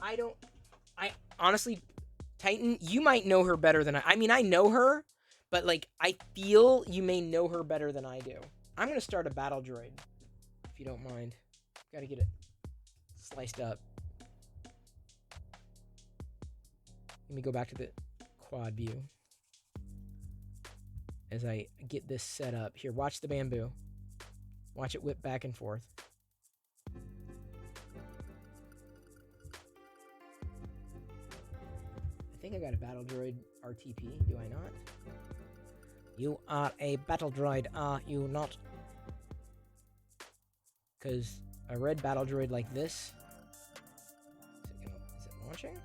I honestly, Titan, you might know her better than I mean, I know her, but like, I feel you may know her better than I do. I'm gonna start a battle droid, if you don't mind. Gotta get it sliced up. Let me go back to the quad view as I get this set up. Here, watch the bamboo. Watch it whip back and forth. I think I got a battle droid RTP, do I not? You are a battle droid, are you not? Because a red battle droid like this... Is it launching?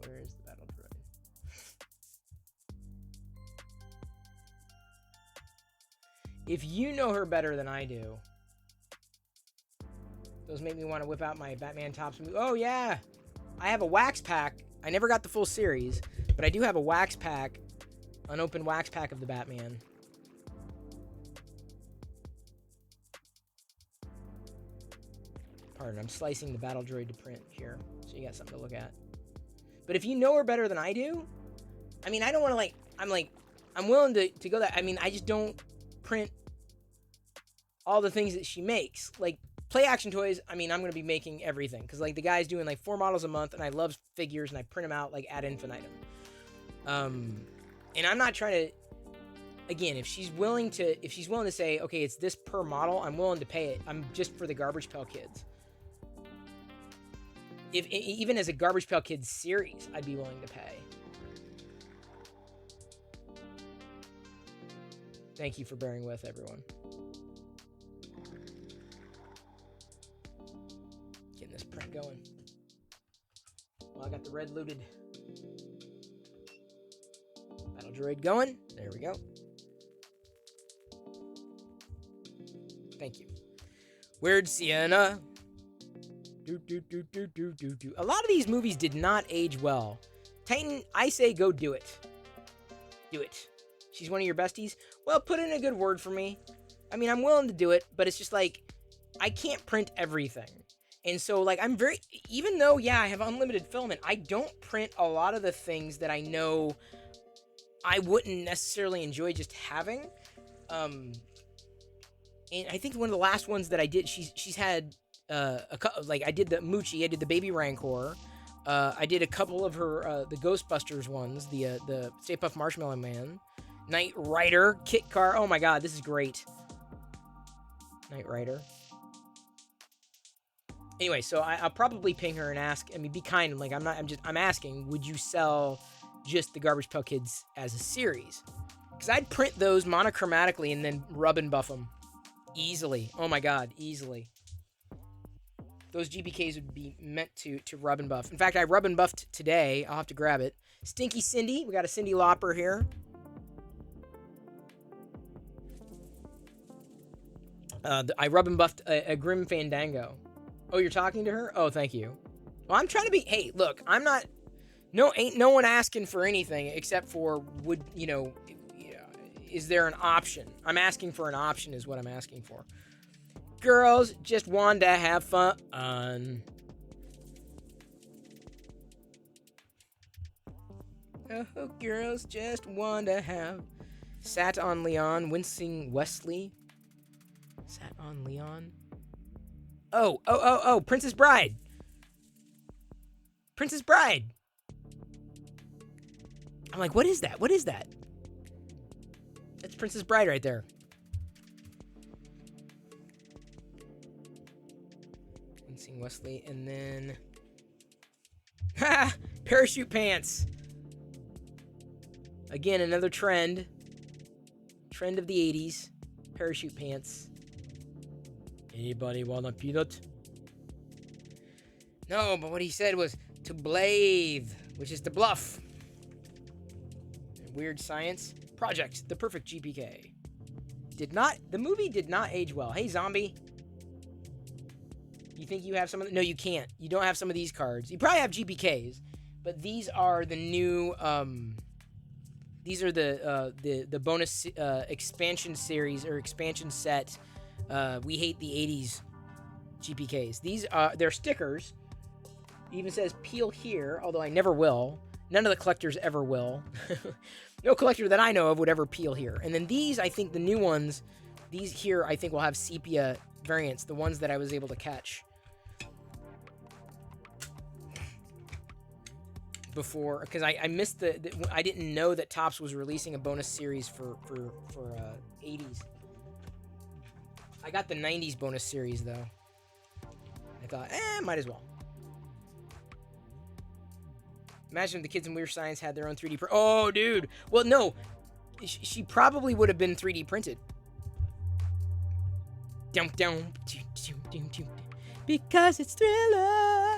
Where is the battle droid? If you know her better than I do, those make me want to whip out my Batman Topps. Oh yeah, I have a wax pack. I never got the full series, but I do have a wax pack, unopened wax pack of the Batman. Pardon, I'm slicing the battle droid to print here, so you got something to look at. But if you know her better than I do, I mean, I don't want to I'm willing to go that. I mean, I just don't print all the things that she makes. Like, Play Action Toys, I mean, I'm going to be making everything. Because, like, the guy's doing, like, 4 models a month, and I love figures, and I print them out, like, ad infinitum. And I'm not trying to... Again, if she's willing to say, okay, it's this per model, I'm willing to pay it. I'm just for the Garbage Pail Kids. Even as a Garbage Pail Kids series, I'd be willing to pay. Thank you for bearing with, everyone. Getting this print going. Well, I got the red looted battle droid going. There we go. Thank you. Weird Sienna. A lot of these movies did not age well. Titan, I say go do it. Do it. She's one of your besties? Well, put in a good word for me. I mean, I'm willing to do it, but it's just like, I can't print everything. And so, like, even though, yeah, I have unlimited filament, I don't print a lot of the things that I know I wouldn't necessarily enjoy just having. And I think one of the last ones that I did, she's had... I did the Moochie, I did the Baby Rancor, I did a couple of her, the Ghostbusters ones, the Stay Puft Marshmallow Man, Knight Rider, Kit Car, oh my god, this is great. Knight Rider. Anyway, so I'll probably ping her and ask, I mean, be kind, like, I'm asking, would you sell just the Garbage Pail Kids as a series? Because I'd print those monochromatically and then rub and buff them. Easily. Oh my god, easily. Those GBKs would be meant to rub and buff. In fact, I rub and buffed today. I'll have to grab it. Stinky Cindy. We got a Cindy Lauper here. I rub and buffed a Grim Fandango. Oh, you're talking to her? Oh, thank you. Well, I'm trying to be... Hey, look, I'm not... Ain't no one asking for anything except for, is there an option? I'm asking for an option is what I'm asking for. Girls just want to have fun. Oh, girls just want to have... Sat on Leon, Wincing Wesley. Sat on Leon. Oh, Princess Bride. Princess Bride. I'm like, what is that? What is that? That's Princess Bride right there. Seeing Wesley, and then parachute pants. Again, another trend of the 80s. Parachute pants. Anybody want a peanut? No, but what he said was to blathe, which is to bluff. Weird Science Project, the perfect GPK. The movie did not age well. Hey, zombie. You think you have some of no, you can't. You don't have some of these cards. You probably have GPKs, but these are the new, these are the bonus expansion series or expansion set. We hate the 80s GPKs. These are, they're stickers. It even says peel here, although I never will. None of the collectors ever will. No collector that I know of would ever peel here. And then these, I think the new ones, these here, I think will have sepia variants, the ones that I was able to catch before, because I missed I didn't know that Topps was releasing a bonus series for 80s. I got the 90s bonus series though. I thought, might as well. Imagine if the kids in Weird Science had their own 3D print. Oh, dude. Well, no. She probably would have been 3D printed. Because it's Thriller.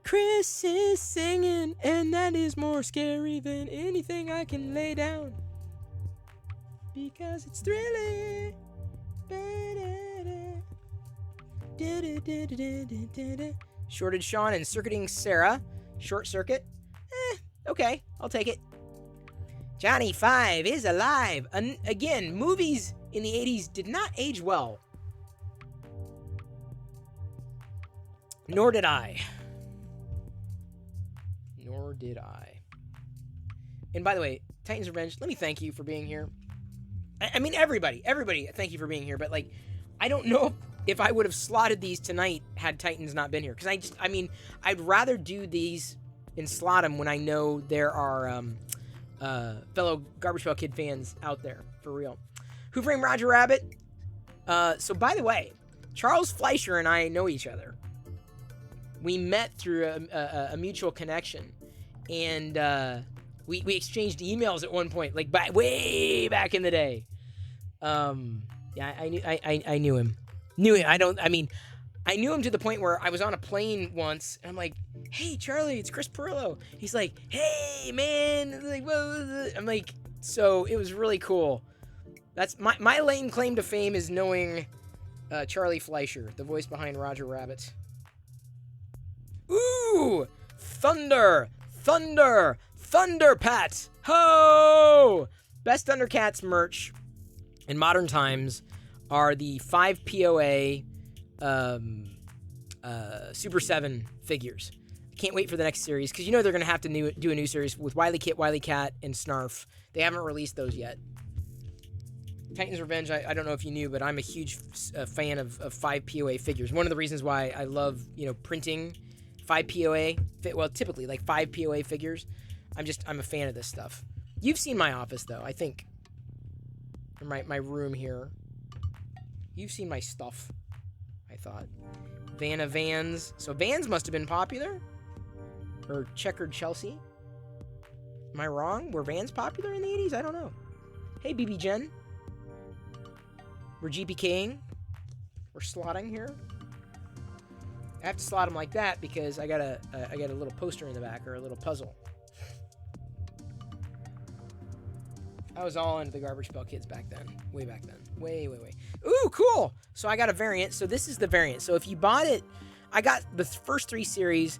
Chris is singing, and that is more scary than anything I can lay down. Because it's Thriller. Shorted Sean and Circuiting Sarah. Short Circuit. Okay, I'll take it. Johnny 5 is alive. Again, movies in the 80s did not age well. Nor did I. And by the way, Titans Revenge, let me thank you for being here. I mean, everybody, thank you for being here. But, like, I don't know if I would have slotted these tonight had Titans not been here. Because I'd rather do these and slot them when I know there are fellow Garbage Pail Kid fans out there, for real. Who Framed Roger Rabbit? So, by the way, Charles Fleischer and I know each other. We met through a mutual connection, and we exchanged emails at one point, like way back in the day. Yeah, I knew him. I knew him to the point where I was on a plane once, and I'm like, "Hey, Charlie, it's Chris Pirillo." He's like, "Hey, man," like, whoa. I'm like, so it was really cool. That's my lame claim to fame is knowing Charlie Fleischer, the voice behind Roger Rabbit. Ooh, Thunder, Thunderpat, ho! Best Thundercats merch in modern times are the 5 POA Super 7 figures. Can't wait for the next series, because you know they're going to have to do a new series with Wily Kit, Wily Cat, and Snarf. They haven't released those yet. Titans Revenge, I don't know if you knew, but I'm a huge fan of 5 POA figures. One of the reasons why I love, printing 5 POA, well, typically, like 5 POA figures. I'm a fan of this stuff. You've seen my office, though, I think. Or my room here. You've seen my stuff, I thought. Vanna Vans. So Vans must have been popular? Or Checkered Chelsea? Am I wrong? Were Vans popular in the 80s? I don't know. Hey, BB Jen. We're GPKing. We're slotting here. I have to slot them like that because I got a little poster in the back, or a little puzzle. I was all into the Garbage Pail Kids back then. Way back then. Way. Ooh, cool! So I got a variant. So this is the variant. So if you bought it, I got the first 3 series,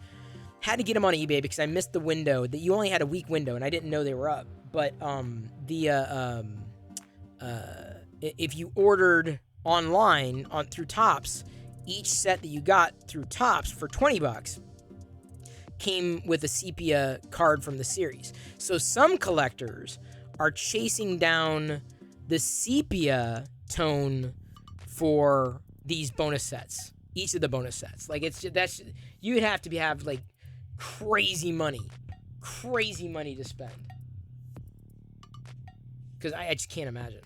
had to get them on eBay because I missed the window. That you only had a week window, and I didn't know they were up. But if you ordered online through Topps, each set that you got through Topps for $20 came with a sepia card from the series. So some collectors are chasing down the sepia tone for these bonus sets. Each of the bonus sets. Like, you would have to have like crazy money to spend. Because I just can't imagine.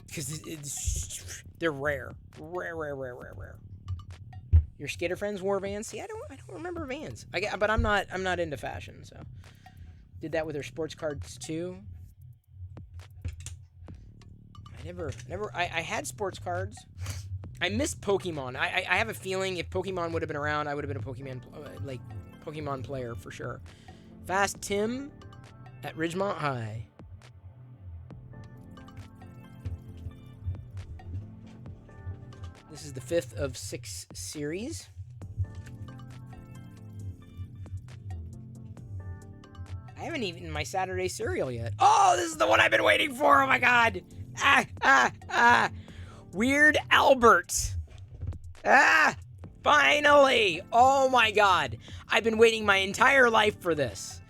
Because they're rare. Rare. Your skater friends wore Vans? See, I don't remember Vans. But I'm not into fashion, so. Did that with their sports cards too. I had sports cards. I missed Pokemon. I have a feeling if Pokemon would have been around, I would have been a Pokemon player for sure. Fast Tim at Ridgemont High. This is the 5th of 6 series. I haven't eaten my Saturday cereal yet. Oh, this is the one I've been waiting for. Oh my god. Weird Albert. Finally. Oh my god. I've been waiting my entire life for this.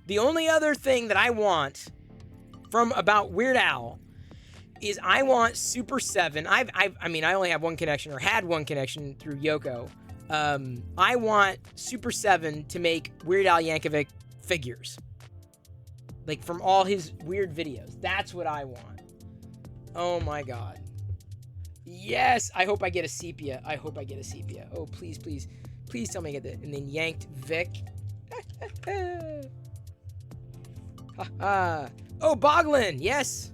The only other thing that I want about Weird Al is I want Super 7. I only have one connection, or had one connection through Yoko. I want Super 7 to make Weird Al Yankovic figures. Like, from all his weird videos. That's what I want. Oh my god. Yes! I hope I get a sepia. Oh, please. Please tell me I get that. And then Yanked Vic. Oh, Boglin! Yes!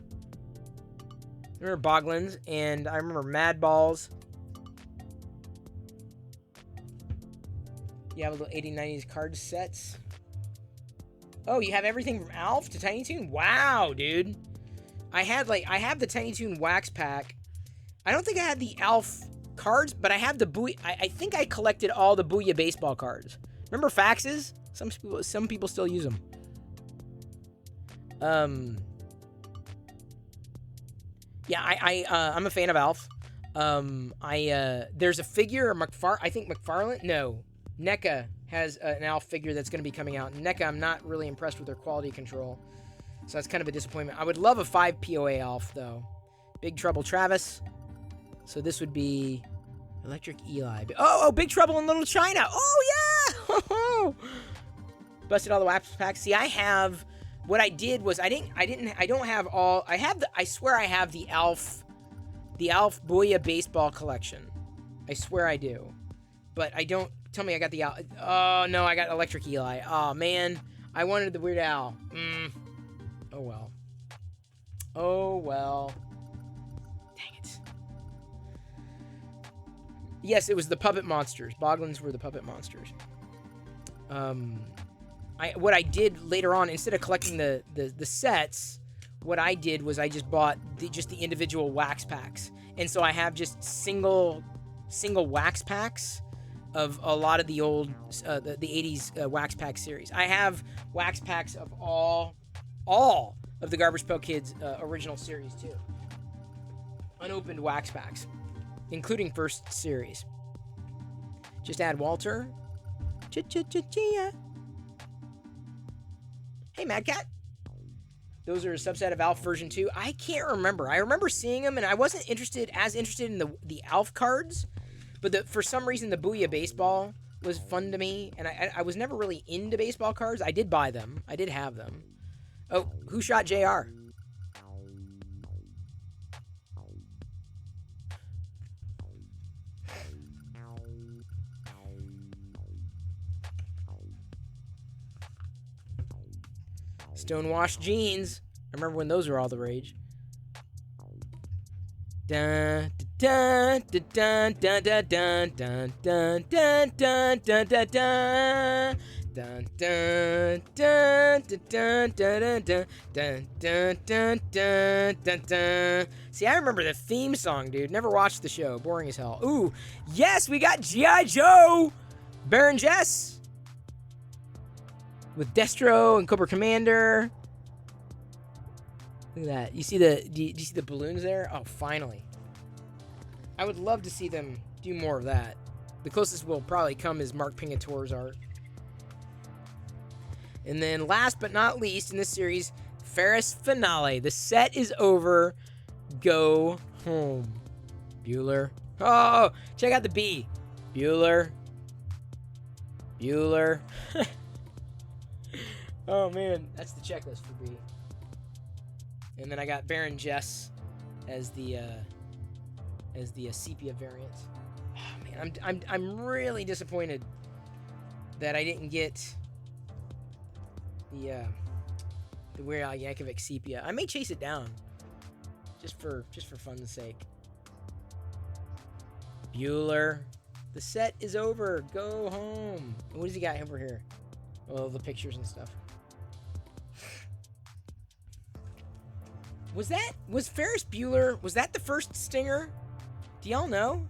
I remember Boglins, and I remember Mad Balls. You have a little 80s, 90s card sets. Oh, you have everything from Alf to Tiny Toon? Wow, dude. I have the Tiny Toon wax pack. I don't think I had the Alf cards, but I have the Booyah. I think I collected all the Booyah baseball cards. Remember faxes? Some people still use them. Yeah, I'm a fan of Alf. There's a figure, I think McFarlane? No. NECA has an Alf figure that's going to be coming out. NECA, I'm not really impressed with their quality control. So that's kind of a disappointment. I would love a 5 POA Alf, though. Big Trouble Travis. So this would be Electric Eli. Oh, Big Trouble in Little China. Oh, yeah! Busted all the wax packs. See, what I did was I don't have all. I swear I have the Alf Booyah baseball collection. I swear I do. But I don't. Tell me I got the Alf. Oh, no, I got Electric Eli. Oh, man. I wanted the Weird Al. Oh, well. Dang it. Yes, it was the Puppet Monsters. Boglins were the Puppet Monsters. What I did later on, instead of collecting the sets, what I did was I just bought just the individual wax packs. And so I have just single wax packs of a lot of the old, the 80s wax pack series. I have wax packs of all of the Garbage Pail Kids original series, too. Unopened wax packs, including first series. Just add Walter. Ch-ch-ch-chia. Hey, Mad Cat. Those are a subset of Alf version 2. I can't remember. I remember seeing them, and I wasn't as interested in the Alf cards. But for some reason, the Booyah baseball was fun to me. And I was never really into baseball cards. I did buy them. I did have them. Oh, who shot JR? Stonewashed jeans. I remember when those were all the rage. Dun dun dun dun dun dun dun dun dun dun dun dun dun. Dun dun dun dun dun dun dun dun dun dun dun dun dun. See, I remember the theme song, dude. Never watched the show. Boring as hell. Ooh, yes, we got G.I. Joe! Baron Jess! With Destro and Cobra Commander. Look at that. Do you see the balloons there? Oh, finally. I would love to see them do more of that. The closest will probably come is Mark Pingator's art. And then last but not least in this series, Ferris Finale. The set is over. Go home. Bueller. Oh, check out the B. Bueller. Bueller. Oh man, that's the checklist for B. And then I got Baron Jess as the sepia variant. Oh man, I'm really disappointed that I didn't get the Weird Al Yankovic sepia. I may chase it down just for fun's sake. Bueller. The set is over. Go home. What does he got over here? Well, the pictures and stuff. Was Ferris Bueller, was that the first stinger? Do y'all know?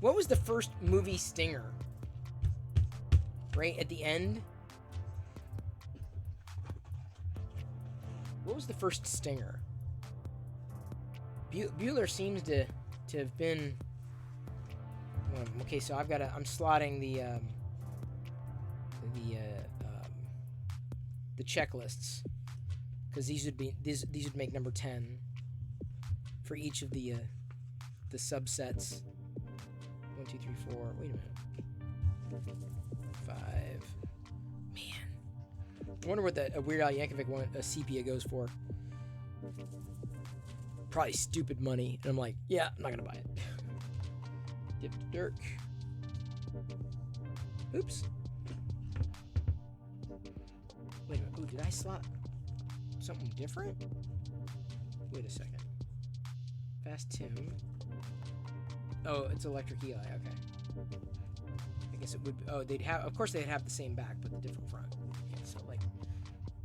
What was the first movie stinger? Right at the end? What was the first stinger? Bueller seems to have been... okay, so I'm slotting the checklists, because these would make number 10 for each of the subsets. 1, 2, 3, 4. Wait a minute. 5. Man, I wonder what a Weird Al Yankovic one, a sepia, goes for. Probably stupid money, and I'm like, yeah, I'm not gonna buy it. Dip to Dirk. Oops. Wait a minute. Ooh, did I slot something different? Wait a second. Fast Tim. Oh, it's Electric Eli. Okay. I guess it would. Oh, of course they'd have the same back, but the different front. Okay, so like,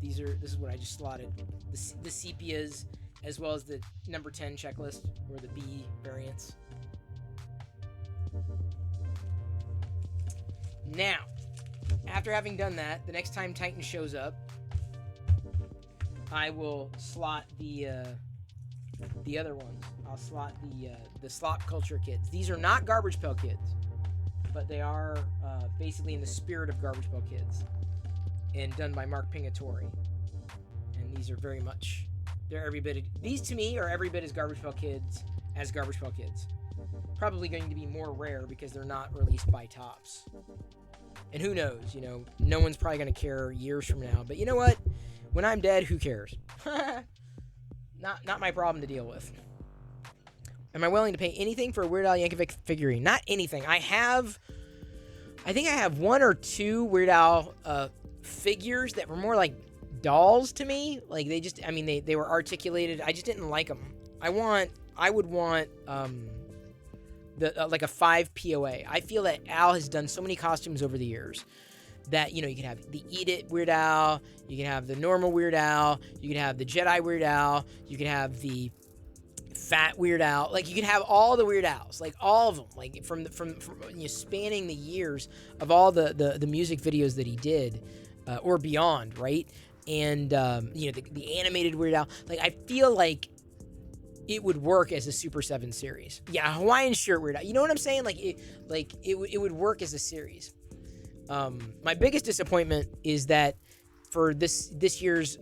this is what I just slotted. The sepias, as well as the number 10 checklist, or the B variants. Now, after having done that, the next time Titan shows up, I will slot the other ones. I'll slot the Slop Culture kids. These are not Garbage Pail Kids, but they are basically in the spirit of Garbage Pail Kids, and done by Mark Pingatore. And these are very much, these to me are every bit as Garbage Pail Kids as Garbage Pail Kids. Probably going to be more rare because they're not released by Topps. And who knows, no one's probably going to care years from now. But you know what? When I'm dead, who cares? Not my problem to deal with. Am I willing to pay anything for a Weird Al Yankovic figurine? Not anything. I think I have 1 or 2 Weird Al figures that were more like dolls to me. Like they were articulated. I just didn't like them. I would want like a 5 POA. I feel that Al has done so many costumes over the years that, you can have the Eat It Weird Al, you can have the normal Weird Al, you can have the Jedi Weird Al, you can have the Fat Weird Al. Like, you can have all the Weird Als, like all of them, like from spanning the years of all the music videos that he did, or beyond, right? And the animated Weird Al. Like, I feel like it would work as a Super 7 series. Yeah, Hawaiian shirt Weird Al. You know what I'm saying? It would work as a series. My biggest disappointment is that for this year's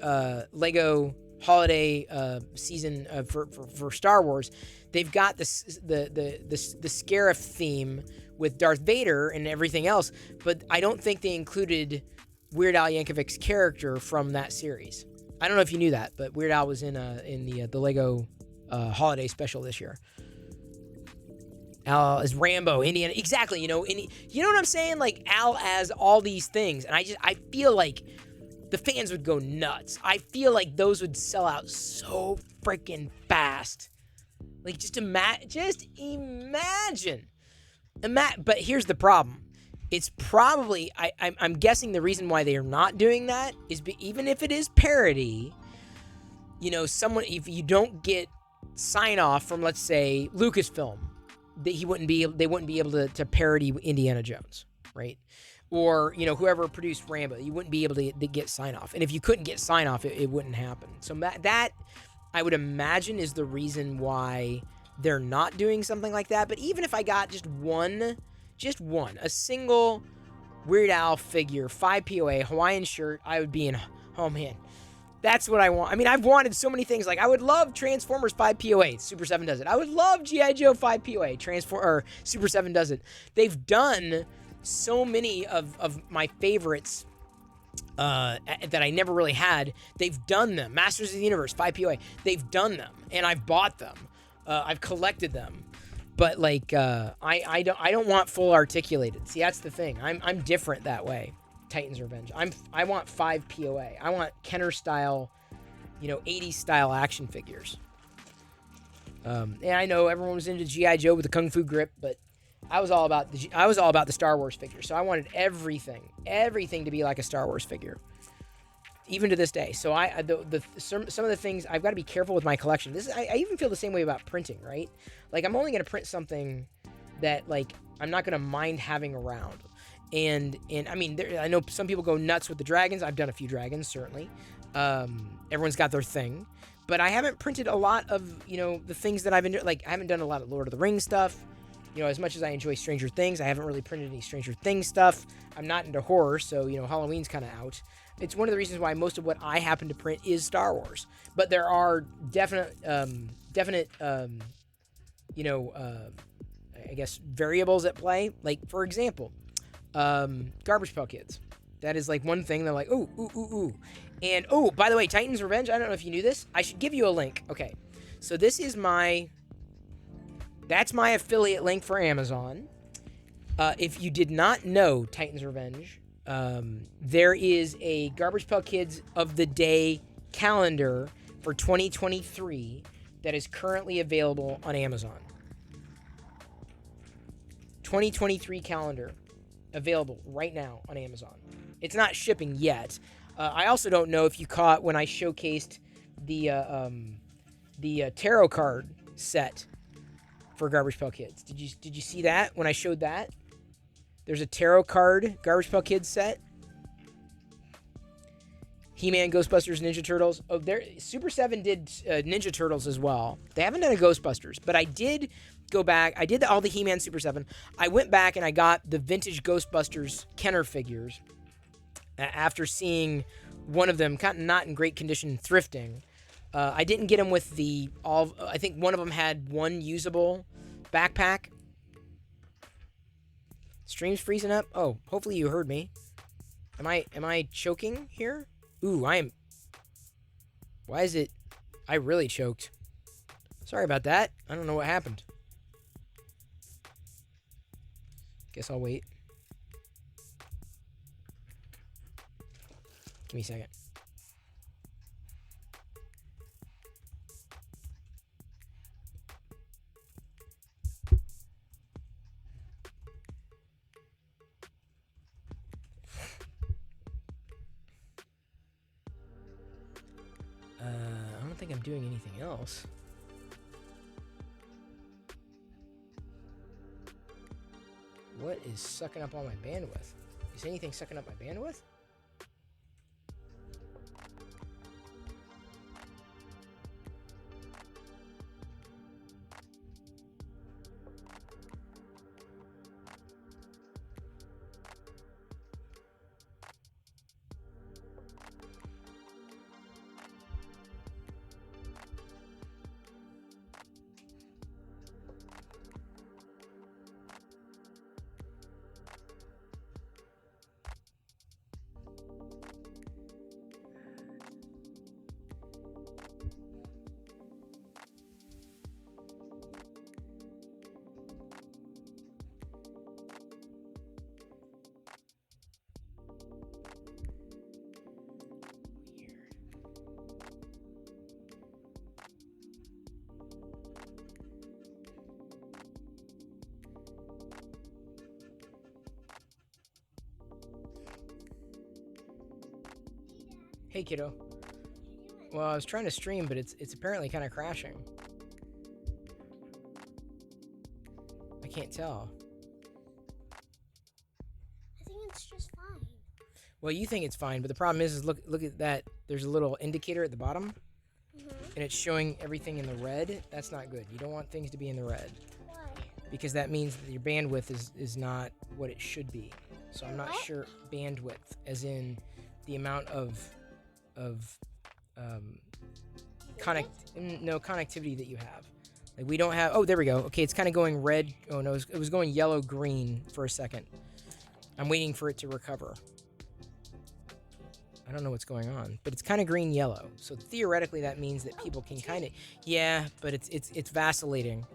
Lego holiday season for Star Wars, they've got the Scarif theme with Darth Vader and everything else, but I don't think they included Weird Al Yankovic's character from that series. I don't know if you knew that, but Weird Al was in the Lego holiday special this year. Al as Rambo, Indiana, exactly. You know what I'm saying? Like, Al as all these things, and I feel like the fans would go nuts. I feel like those would sell out so freaking fast. Like, just imagine. But here's the problem. It's probably, I'm guessing the reason why they are not doing that is even if it is parody, if you don't get sign off from, let's say, Lucasfilm, they wouldn't be able to parody Indiana Jones, right? Or, whoever produced Rambo, you wouldn't be able to get sign off. And if you couldn't get sign off, it wouldn't happen. So that I would imagine is the reason why they're not doing something like that. But even if I got just one, a single Weird Al figure, 5 POA, Hawaiian shirt, I would be in, oh man, That's what I want. I mean, I've wanted so many things. Like, I would love Transformers 5 POA. Super 7 does it. I would love G.I. Joe 5 POA. Super 7 does it. They've done so many of my favorites that I never really had. They've done them. Masters of the Universe 5 POA. They've done them, and I've bought them. I've collected them. But like, I don't want full articulated. See, that's the thing. I'm different that way. Titans Revenge. I want 5 POA. I want Kenner style, 80s style action figures. And I know everyone was into G.I. Joe with the Kung Fu grip, but I was all about the Star Wars figure. So I wanted everything to be like a Star Wars figure, even to this day. So some of the things I've got to be careful with my collection. I even feel the same way about printing, right? Like, I'm only going to print something that, like, I'm not going to mind having around. And I mean, I know some people go nuts with the dragons. I've done a few dragons, certainly. Everyone's got their thing. But I haven't printed a lot of, the things that I've been doing. Like, I haven't done a lot of Lord of the Rings stuff. As much as I enjoy Stranger Things, I haven't really printed any Stranger Things stuff. I'm not into horror, so, Halloween's kind of out. It's one of the reasons why most of what I happen to print is Star Wars. But there are definite I guess, variables at play. Like, for example, Garbage Pail Kids. That is, like, one thing they're like, ooh. And, by the way, Titans Revenge, I don't know if you knew this. I should give you a link. Okay. So this is that's my affiliate link for Amazon. If you did not know Titans Revenge, there is a Garbage Pail Kids of the Day calendar for 2023 that is currently available on Amazon. 2023 calendar available right now on Amazon. It's not shipping yet. I also don't know if you caught when I showcased the tarot card set for Garbage Pail Kids. Did you see that when I showed that? There's a tarot card Garbage Pail Kids set. He-Man, Ghostbusters, Ninja Turtles. Oh, Super 7 did Ninja Turtles as well. They haven't done a Ghostbusters, but I did go back. I did all the He-Man Super 7. I went back and I got the vintage Ghostbusters Kenner figures after seeing one of them kind of not in great condition thrifting. I didn't get them with I think one of them had one usable backpack. Stream's freezing up. Oh, hopefully you heard me. Am I choking here? Ooh, why is it? I really choked. Sorry about that. I don't know what happened. Guess I'll wait. Give me a second. I don't think I'm doing anything else. What is sucking up all my bandwidth? Is anything sucking up my bandwidth? Hey, kiddo. Well, I was trying to stream, but it's apparently kind of crashing. I can't tell. I think it's just fine. Well, you think it's fine, but the problem is look at that. There's a little indicator at the bottom, and it's showing everything in the red. That's not good. You don't want things to be in the red. Why? Because that means that your bandwidth is not what it should be. So I'm not sure bandwidth, as in the amount of connectivity that you have. Like we don't have. Oh, there we go. Okay, it's kind of going red. Oh no, it was going yellow green for a second. I'm waiting for it to recover. I don't know what's going on, but it's kind of green yellow. So theoretically, that means that people can kind of. Yeah, but it's vacillating.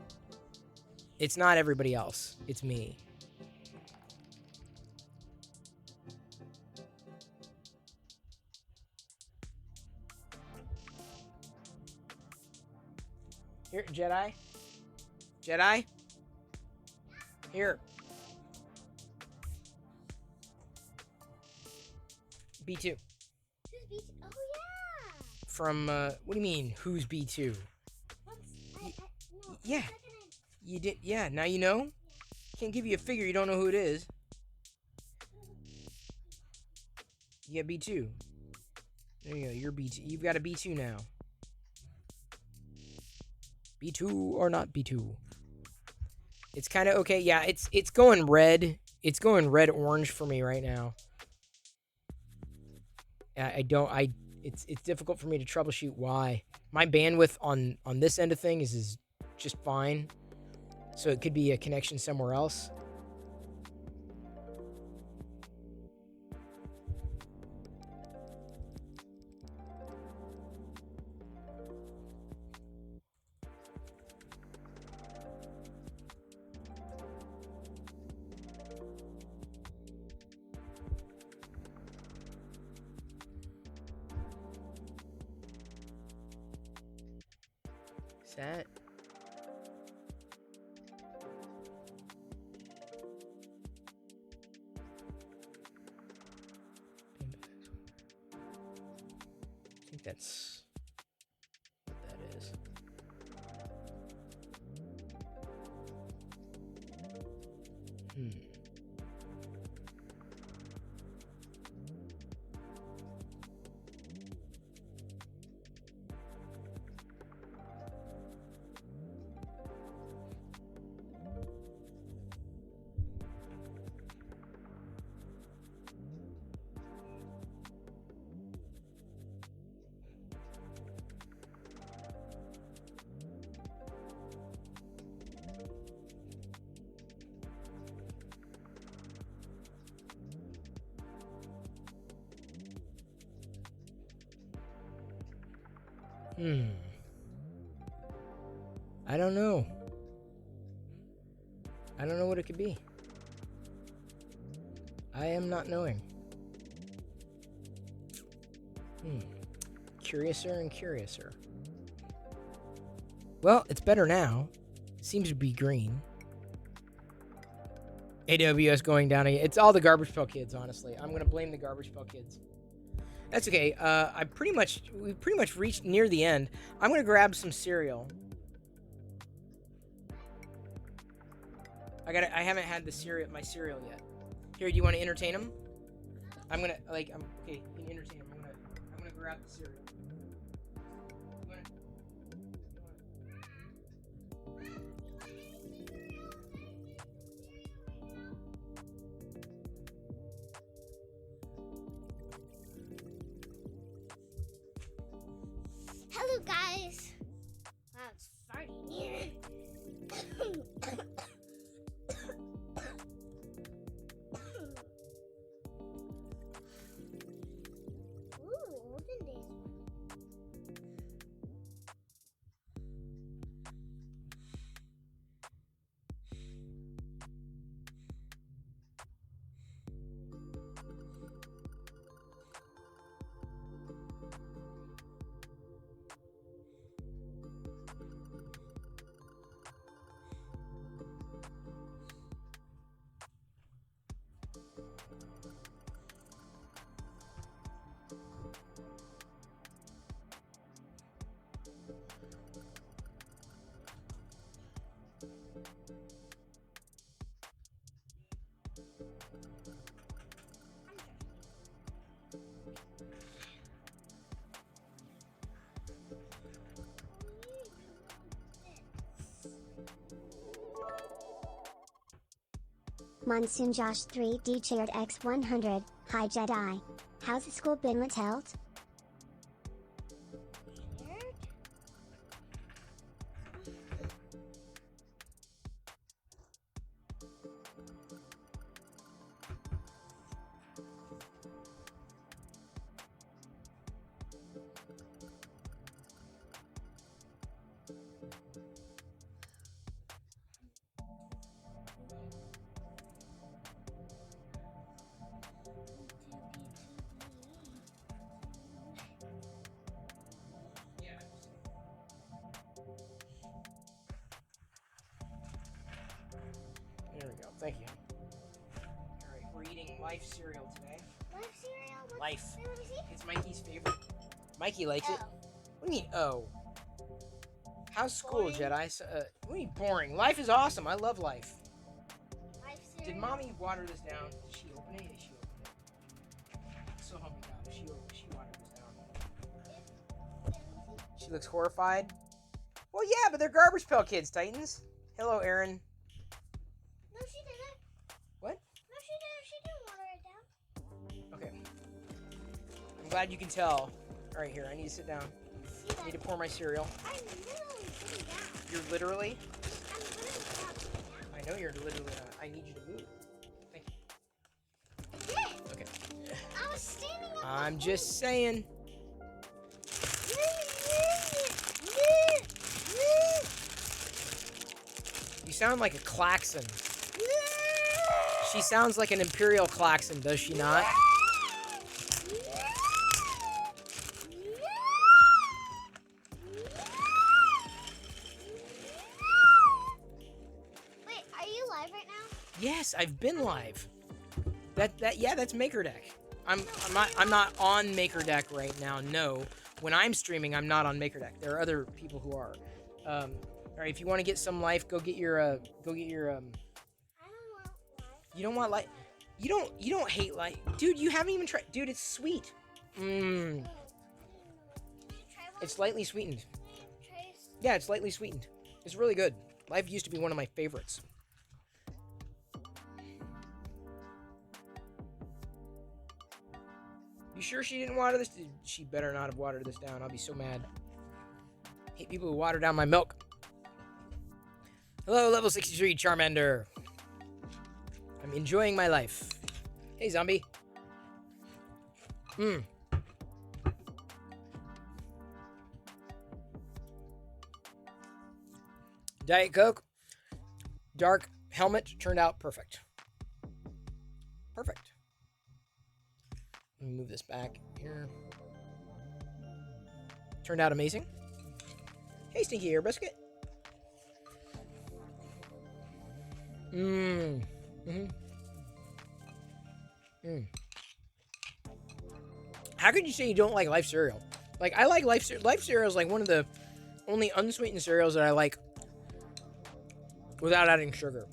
It's not everybody else. It's me. Here, Jedi. Jedi. Here. B2. Who's B2? Oh, yeah. From, what do you mean, who's B2? Yeah. You did, yeah, now you know? Can't give you a figure, you don't know who it is. Yeah, B2. There you go, you're B2. You've got a B2 now. B2 or not B2? It's kind of, okay, yeah, it's going red. It's going red-orange for me right now. It's difficult for me to troubleshoot why. My bandwidth on this end of things is just fine. So it could be a connection somewhere else. Set. I think that's what that is. I don't know. I don't know what it could be. I am not knowing. Curiouser and curiouser. Well, it's better now. Seems to be green. AWS going down again. It's all the Garbage Pail Kids, honestly. I'm gonna blame the Garbage Pail Kids. That's okay. We've pretty much reached near the end. I'm gonna grab some cereal. I haven't had my cereal yet. Here, do you want to entertain him? Okay, you can entertain him. I'm gonna grab the cereal. Hello, guys. Wow, it's farting here. Ooh, olden days one. Monsoon Josh 3D Chaired X100, hi Jedi. How's the school been held? thank you. Alright, we're eating Life cereal today. Life cereal? Life. Wait, let me see. It's Mikey's favorite. Mikey likes it. Oh. What do you mean, oh? How's school, Boring. Jedi? What do you mean boring? Life is awesome. I love life. Life cereal. Did Mommy water this down? Did she open it? She opened it. So help me God. She watered this down. She looks horrified. Well, yeah, but they're Garbage Pail Kids, Titans. Hello, Aaron. No, she didn't. What? No, she didn't. She didn't water it down. Okay. I'm glad you can tell. All right, here. I need to sit down. See I that? need to pour my cereal. I'm literally sitting down. You're literally? I'm literally sitting down. I know you're literally not. I need you to move. Thank you. Yeah. Okay. I was standing up. I'm just saying. You sound like a klaxon. She sounds like an imperial klaxon, does she not? Wait, are you live right now? Yes, I've been live. Yeah, that's Maker Deck. I'm not on Maker Deck right now. No, when I'm streaming, I'm not on Maker Deck. There are other people who are. All right, if you want to get some life, go get your I don't want live. You don't want life. You don't hate life, dude. You haven't even tried, dude. It's sweet. Mmm. It's lightly sweetened. Yeah, it's lightly sweetened. It's really good. Life used to be one of my favorites. You sure she didn't water this? She better not have watered this down. I'll be so mad. Hate people who water down my milk. Hello, level 63 Charmander. I'm enjoying my life. Hey, zombie. Diet Coke. Dark helmet turned out perfect. Perfect. Let me move this back here. Turned out amazing. Hey, Stinky Ear Biscuit. How could you say you don't like Life cereal? Like, I like Life cereal. Life cereal is like one of the only unsweetened cereals that I like without adding sugar.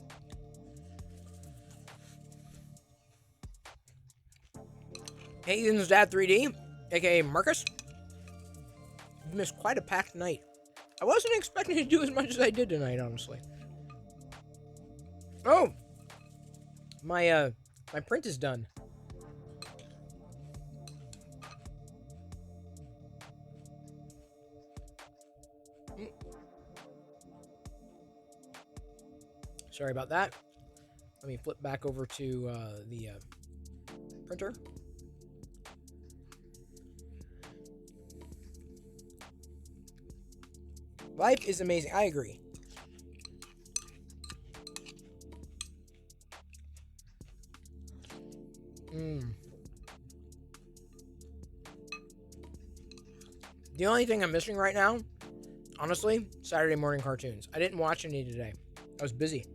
Hey, Ethan's Dad 3D, aka Marcus. You missed quite a packed night. I wasn't expecting to do as much as I did tonight, honestly. Oh, my print is done. Sorry about that. Let me flip back over to the printer. Life is amazing. I agree. The only thing I'm missing right now, honestly, Saturday morning cartoons. I didn't watch any today. I was busy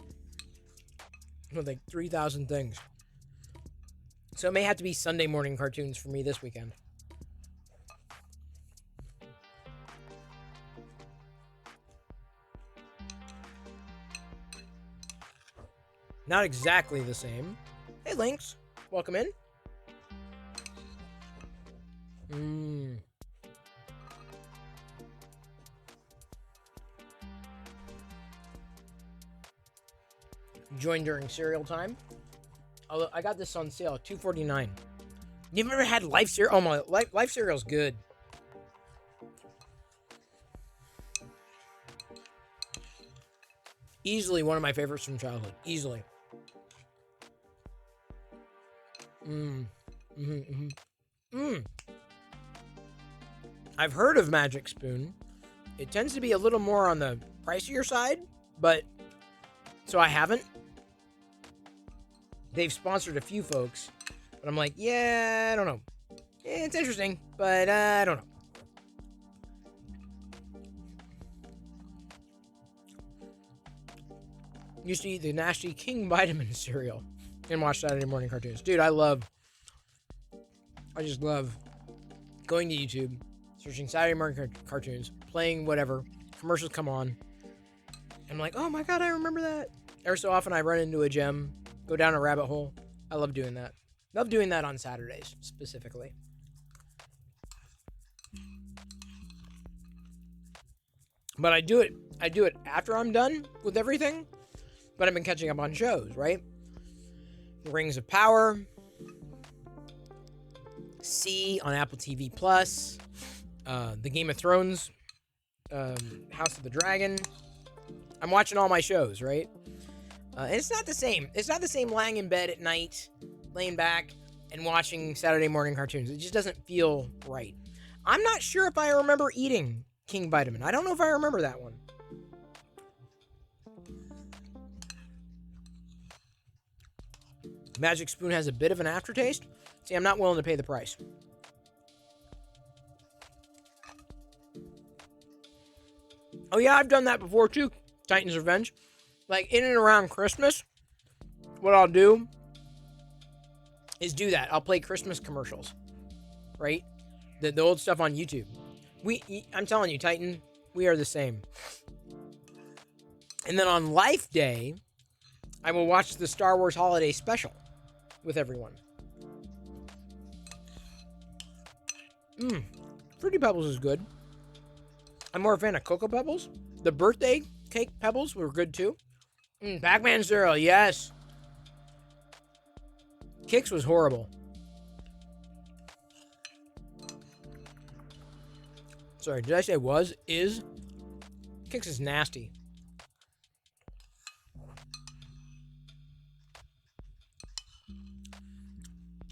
with like 3,000 things. So it may have to be Sunday morning cartoons for me this weekend. Not exactly the same. Hey, Lynx. Welcome in. Join during cereal time. Although I got this on sale, $2.49. You've ever had Life cereal? Oh my, Life cereal's good. Easily one of my favorites from childhood. Easily. I've heard of Magic Spoon. It tends to be a little more on the pricier side, but so I haven't. They've sponsored a few folks, but I'm like, yeah, I don't know. It's interesting, but I don't know. Used to eat the nasty King Vitamin cereal and watch Saturday morning cartoons. Dude, I just love going to YouTube, searching Saturday morning cartoons, playing whatever, commercials come on. I'm like, oh my god, I remember that. Every so often I run into a gem, go down a rabbit hole. I love doing that. Love doing that on Saturdays, specifically. But I do it after I'm done with everything. But I've been catching up on shows, right? Rings of Power, C on Apple TV Plus, the Game of Thrones, House of the Dragon. I'm watching all my shows, right? And it's not the same. It's not the same lying in bed at night, laying back, and watching Saturday morning cartoons. It just doesn't feel right. I'm not sure if I remember eating King Vitamin. I don't know if I remember that one. Magic Spoon has a bit of an aftertaste. See, I'm not willing to pay the price. Oh yeah, I've done that before too, Titan's Revenge. Like, in and around Christmas, what I'll do is do that. I'll play Christmas commercials, right? The old stuff on YouTube. I'm telling you, Titan, we are the same. And then on Life Day, I will watch the Star Wars Holiday Special with everyone. Fruity Pebbles is good. I'm more a fan of Cocoa Pebbles. The birthday cake Pebbles were good too. Pac-Man cereal, yes. Kix was horrible. Sorry, did I say was? Is? Kix is nasty.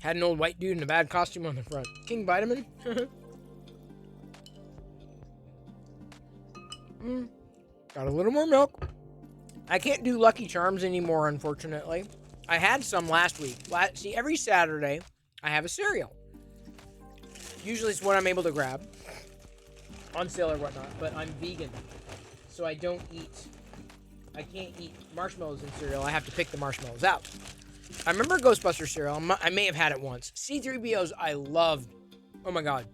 Had an old white dude in a bad costume on the front. King Vitamin? Got a little more milk. I can't do Lucky Charms anymore, unfortunately. I had some last week. See, every Saturday, I have a cereal. Usually it's what I'm able to grab on sale or whatnot, but I'm vegan, so I can't eat marshmallows in cereal. I have to pick the marshmallows out. I remember Ghostbuster cereal. I may have had it once. C-3POs I loved. Oh my god.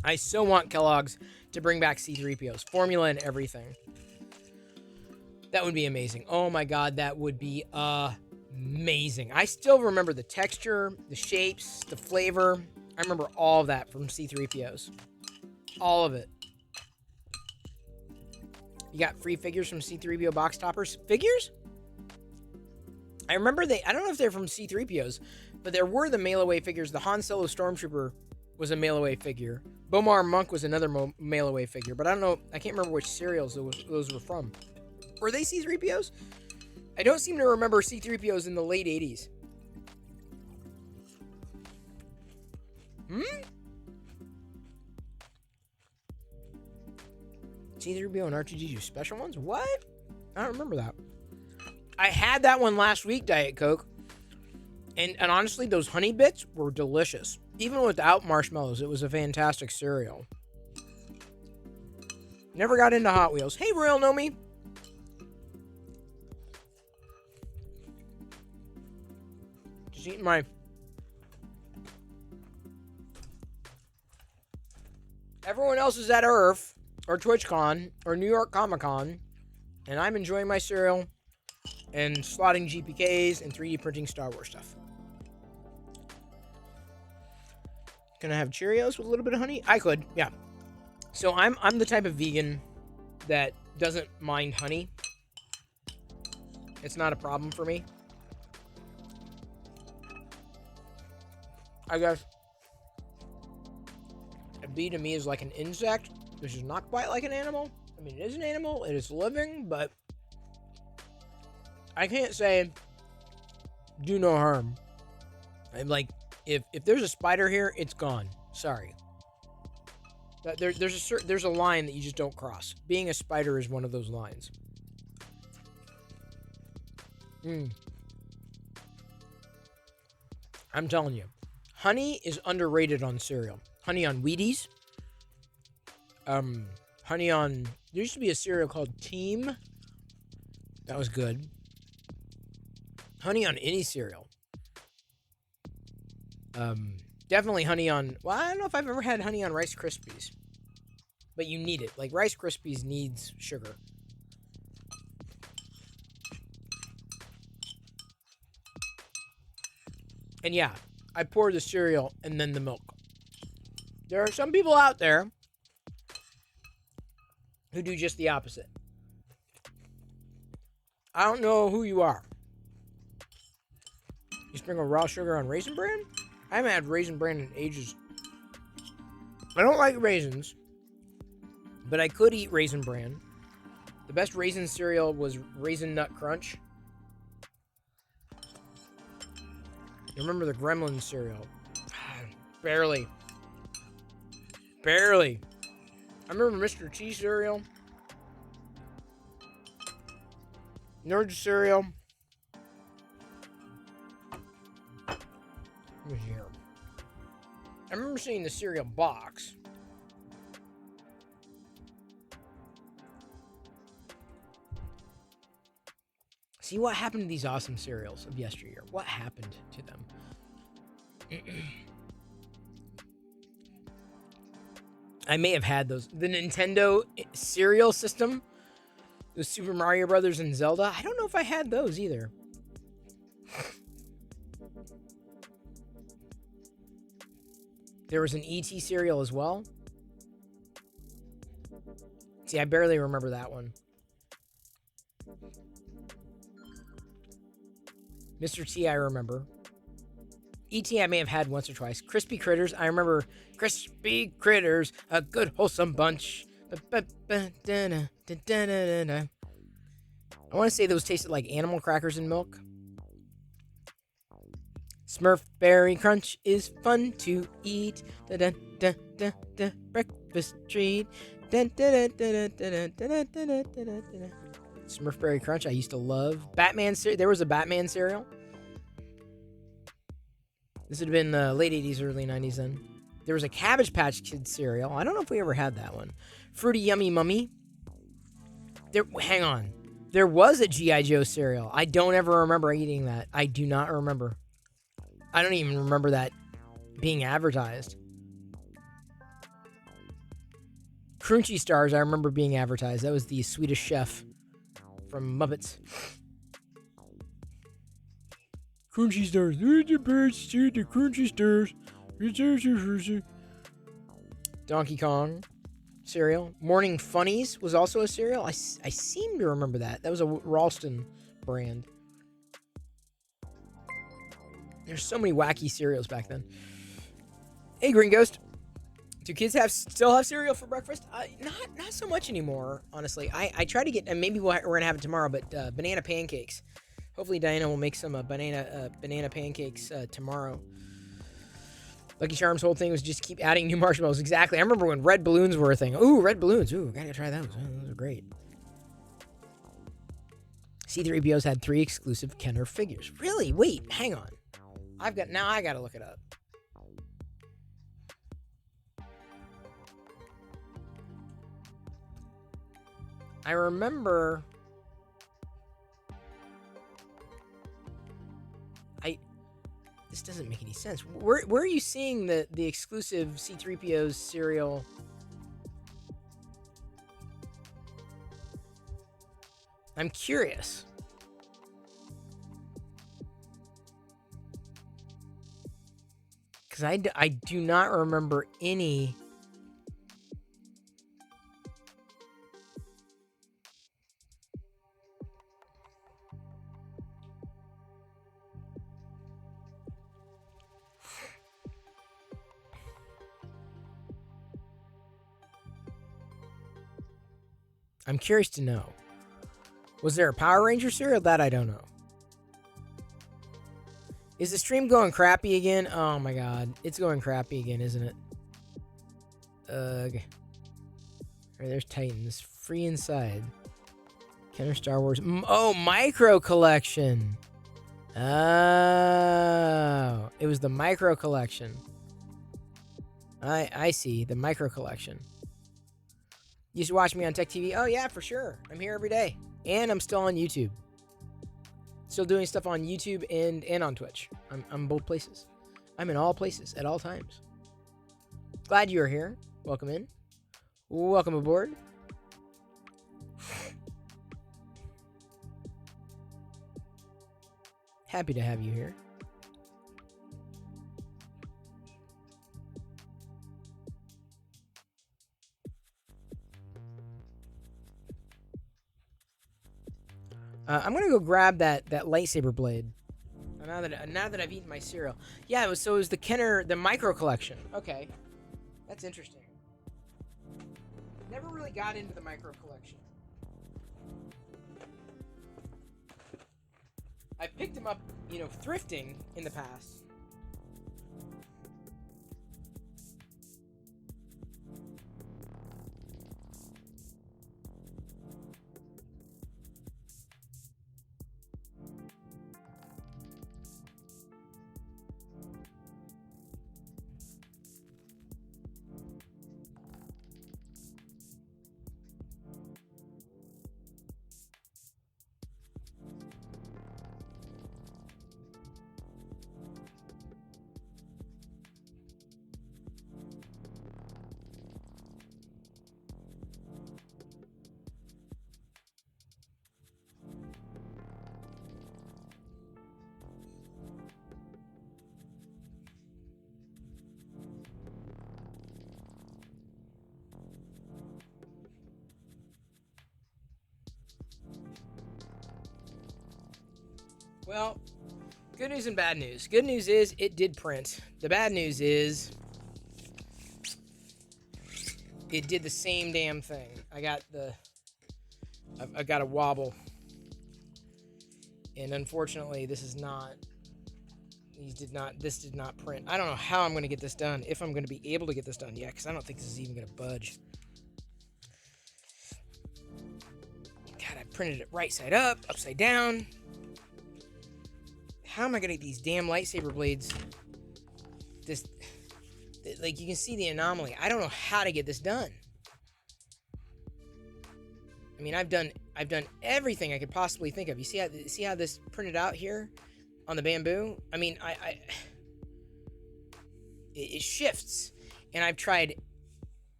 I so want Kellogg's to bring back C-3POs. Formula and everything. That would be amazing. Oh my god, that would be amazing. I still remember the texture, the shapes, the flavor. I remember all of that from C-3POs. All of it. You got free figures from C-3PO box toppers. Figures? I remember I don't know if they're from C-3POs, but there were the mail-away figures. The Han Solo Stormtrooper was a mail-away figure. Bomar Monk was another mail-away figure, but I don't know. I can't remember which cereals those were from. Were they C-3POs? I don't seem to remember C-3POs in the late 80s. C-3PO and R2-D2 special ones? What? I don't remember that. I had that one last week, Diet Coke. And honestly, those honey bits were delicious. Even without marshmallows, it was a fantastic cereal. Never got into Hot Wheels. Hey, Royal Nomi. Just eating my... Everyone else is at IRF, or TwitchCon, or New York Comic Con, and I'm enjoying my cereal and slotting GPKs and 3D printing Star Wars stuff. Can I have Cheerios with a little bit of honey? I could, yeah. So I'm the type of vegan that doesn't mind honey. It's not a problem for me. I guess a bee to me is like an insect, which is not quite like an animal. I mean, it is an animal, it is living, but I can't say do no harm. I'm like, if there's a spider here, it's gone. Sorry. There's a line that you just don't cross. Being a spider is one of those lines. I'm telling you, honey is underrated on cereal. Honey on Wheaties. Honey on... There used to be a cereal called Team. That was good. Honey on any cereal. Definitely honey on. Well, I don't know if I've ever had honey on Rice Krispies, but you need it. Like Rice Krispies needs sugar. And yeah, I pour the cereal and then the milk. There are some people out there who do just the opposite. I don't know who you are. You sprinkle raw sugar on Raisin Bran? I haven't had Raisin Bran in ages. I don't like raisins, but I could eat Raisin Bran. The best raisin cereal was Raisin Nut Crunch. You remember the Gremlin cereal? Barely. I remember Mr. T cereal. Nerd cereal. What was here? I remember seeing the cereal box. See what happened to these awesome cereals of yesteryear? What happened to them? I may have had those. The Nintendo cereal system, the Super Mario Brothers and Zelda. I don't know if I had those either. There was an E.T. cereal as well. See, I barely remember that one. Mr. T, I remember. E.T. I may have had once or twice. Crispy Critters, I remember. Crispy Critters, a good wholesome bunch. I want to say those tasted like animal crackers and milk. Smurf Berry Crunch is fun to eat. Breakfast treat. Smurf Berry Crunch, I used to love. Batman, there was a Batman cereal. This would have been the late 80s, early 90s then. There was a Cabbage Patch Kids cereal. I don't know if we ever had that one. Fruity Yummy Mummy. Hang on. There was a G.I. Joe cereal. I don't ever remember eating that. I do not remember. I don't even remember that being advertised. Crunchy Stars, I remember being advertised. That was the Swedish Chef from Muppets. Crunchy Stars. The birds to the Crunchy Stars. Donkey Kong cereal. Morning Funnies was also a cereal. I seem to remember that. That was a Ralston brand. There's so many wacky cereals back then. Hey, Green Ghost. Do kids still have cereal for breakfast? Not so much anymore, honestly. I try to get, and maybe we're gonna have it tomorrow, but banana pancakes. Hopefully Diana will make some banana pancakes tomorrow. Lucky Charms' whole thing was just keep adding new marshmallows. Exactly. I remember when red balloons were a thing. Ooh, red balloons. Ooh, gotta try those. Oh, those are great. C3PO's had 3 exclusive Kenner figures. Really? Wait, hang on. I gotta look it up. I remember. This doesn't make any sense. Where are you seeing the exclusive C3PO's cereal? I'm curious. Because I do not remember any. I'm curious to know. Was there a Power Ranger cereal? That I don't know. Is the stream going crappy again? Oh my god. It's going crappy again, isn't it? Ugh. Alright, there's Titans. Free inside. Kenner Star Wars. Oh, Micro Collection. Oh. It was the Micro Collection. I see. The Micro Collection. You used to watch me on Tech TV? Oh, yeah, for sure. I'm here every day. And I'm still on YouTube. Still doing stuff on YouTube and on Twitch. I'm both places. I'm in all places at all times. Glad you are here. Welcome in. Welcome aboard. Happy to have you here. I'm gonna go grab that lightsaber blade. Now that I've eaten my cereal. Yeah, it was the Kenner, the micro collection. Okay, that's interesting. Never really got into the micro collection. I picked them up, thrifting in the past. Well, good news and bad news. Good news is it did print. The bad news is it did the same damn thing. I got a wobble. And unfortunately, this did not print. I don't know how I'm going to get this done, if I'm going to be able to get this done yet, because I don't think this is even going to budge. God, I printed it right side up, upside down. How am I gonna get these damn lightsaber blades? Like, you can see the anomaly. I don't know how to get this done. I mean, I've done everything I could possibly think of. You see how this printed out here on the bamboo? I mean, it shifts, and I've tried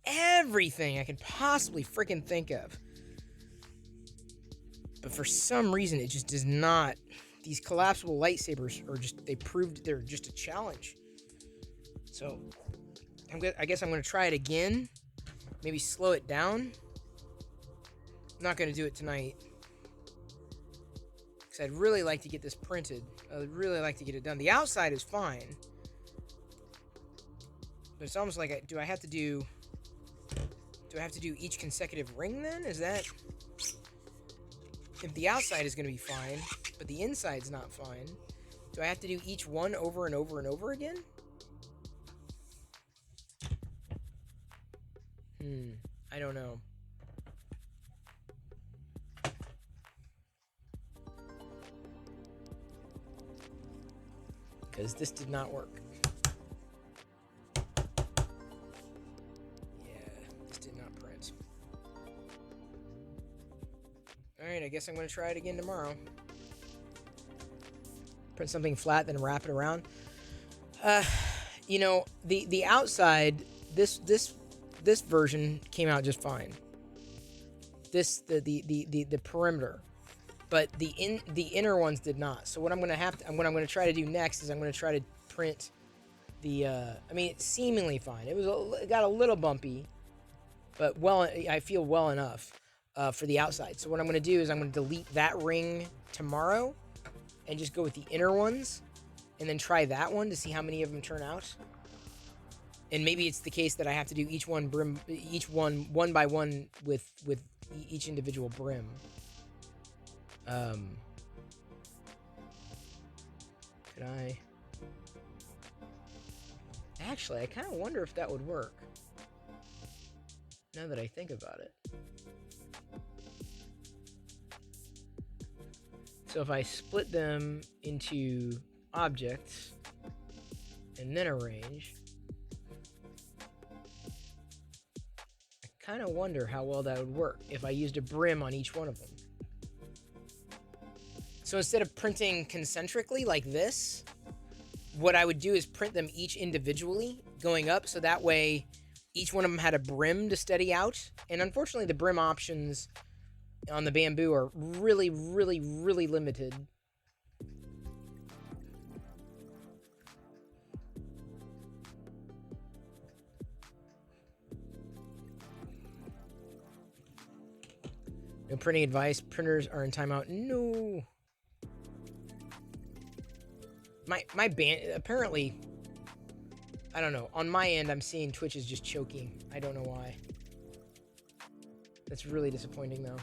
everything I could possibly freaking think of, but for some reason, it just does not. These collapsible lightsabers they proved they're just a challenge. So, I guess I'm going to try it again. Maybe slow it down. I'm not going to do it tonight, because I'd really like to get this printed. I'd really like to get it done. The outside is fine. But it's almost like, do I have to do each consecutive ring then? Is that... If the outside is going to be fine, but the inside's not fine, do I have to do each one over and over and over again? I don't know. Because this did not work. Alright, I guess I'm going to try it again tomorrow. Print something flat, then wrap it around. The outside, this version came out just fine. The perimeter, but the inner ones did not. So what I'm going to try to do next is I'm going to try to print it's seemingly fine. It got a little bumpy, but I feel well enough. For the outside. So what I'm going to do is I'm going to delete that ring tomorrow and just go with the inner ones and then try that one to see how many of them turn out. And maybe it's the case that I have to do each one one by one with each individual brim. Could I? Actually, I kind of wonder if that would work. Now that I think about it. So if I split them into objects and then arrange, I kind of wonder how well that would work if I used a brim on each one of them. So instead of printing concentrically like this, what I would do is print them each individually going up, so that way each one of them had a brim to steady out. And unfortunately, the brim options on the Bamboo are really, really, really limited. No printing advice. Printers are in timeout. No. My band apparently, I don't know. On my end, I'm seeing Twitch is just choking. I don't know why. That's really disappointing, though.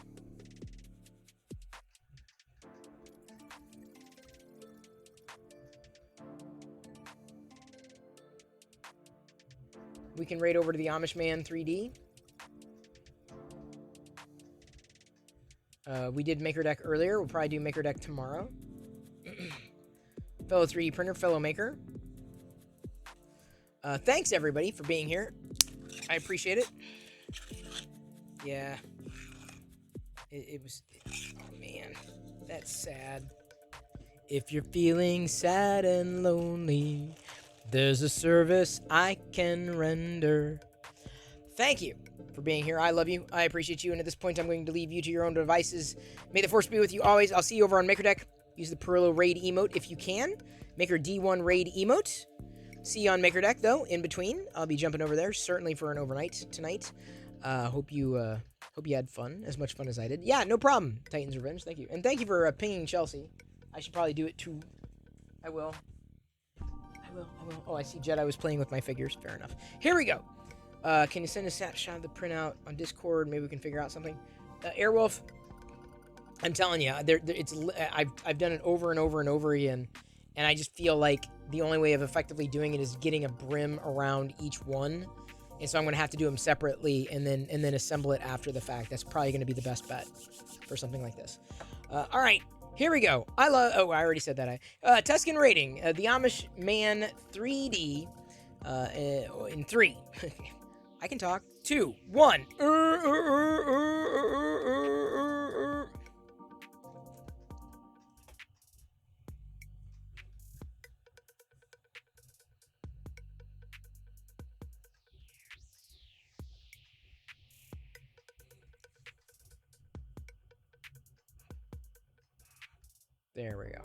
We can raid over to the Amish Man 3D. We did Maker Deck earlier. We'll probably do Maker Deck tomorrow. Fellow 3D printer, fellow maker. Thanks, everybody, for being here. I appreciate it. Yeah. It was... Oh, man. That's sad. If you're feeling sad and lonely, there's a service I can render. Thank you for being here. I love you. I appreciate you. And at this point, I'm going to leave you to your own devices. May the force be with you always. I'll see you over on Maker Deck. Use the Perillo Raid emote if you can. Maker D1 Raid emote. See you on Maker Deck, though, in between. I'll be jumping over there, certainly for an overnight tonight. Hope you had fun, as much fun as I did. Yeah, no problem, Titan's Revenge. Thank you. And thank you for pinging Chelsea. I should probably do it too. I will. Oh, I see Jedi was playing with my figures. Fair enough. Here we go. Can you send a snapshot of the printout on Discord? Maybe we can figure out something. Airwolf, I'm telling you, I've done it over and over and over again, and I just feel like the only way of effectively doing it is getting a brim around each one, and so I'm going to have to do them separately and then assemble it after the fact. That's probably going to be the best bet for something like this. All right, here we go. I already said that. Tuscan rating, the Amish Man 3D in 3. I can talk. 2, 1. There we go.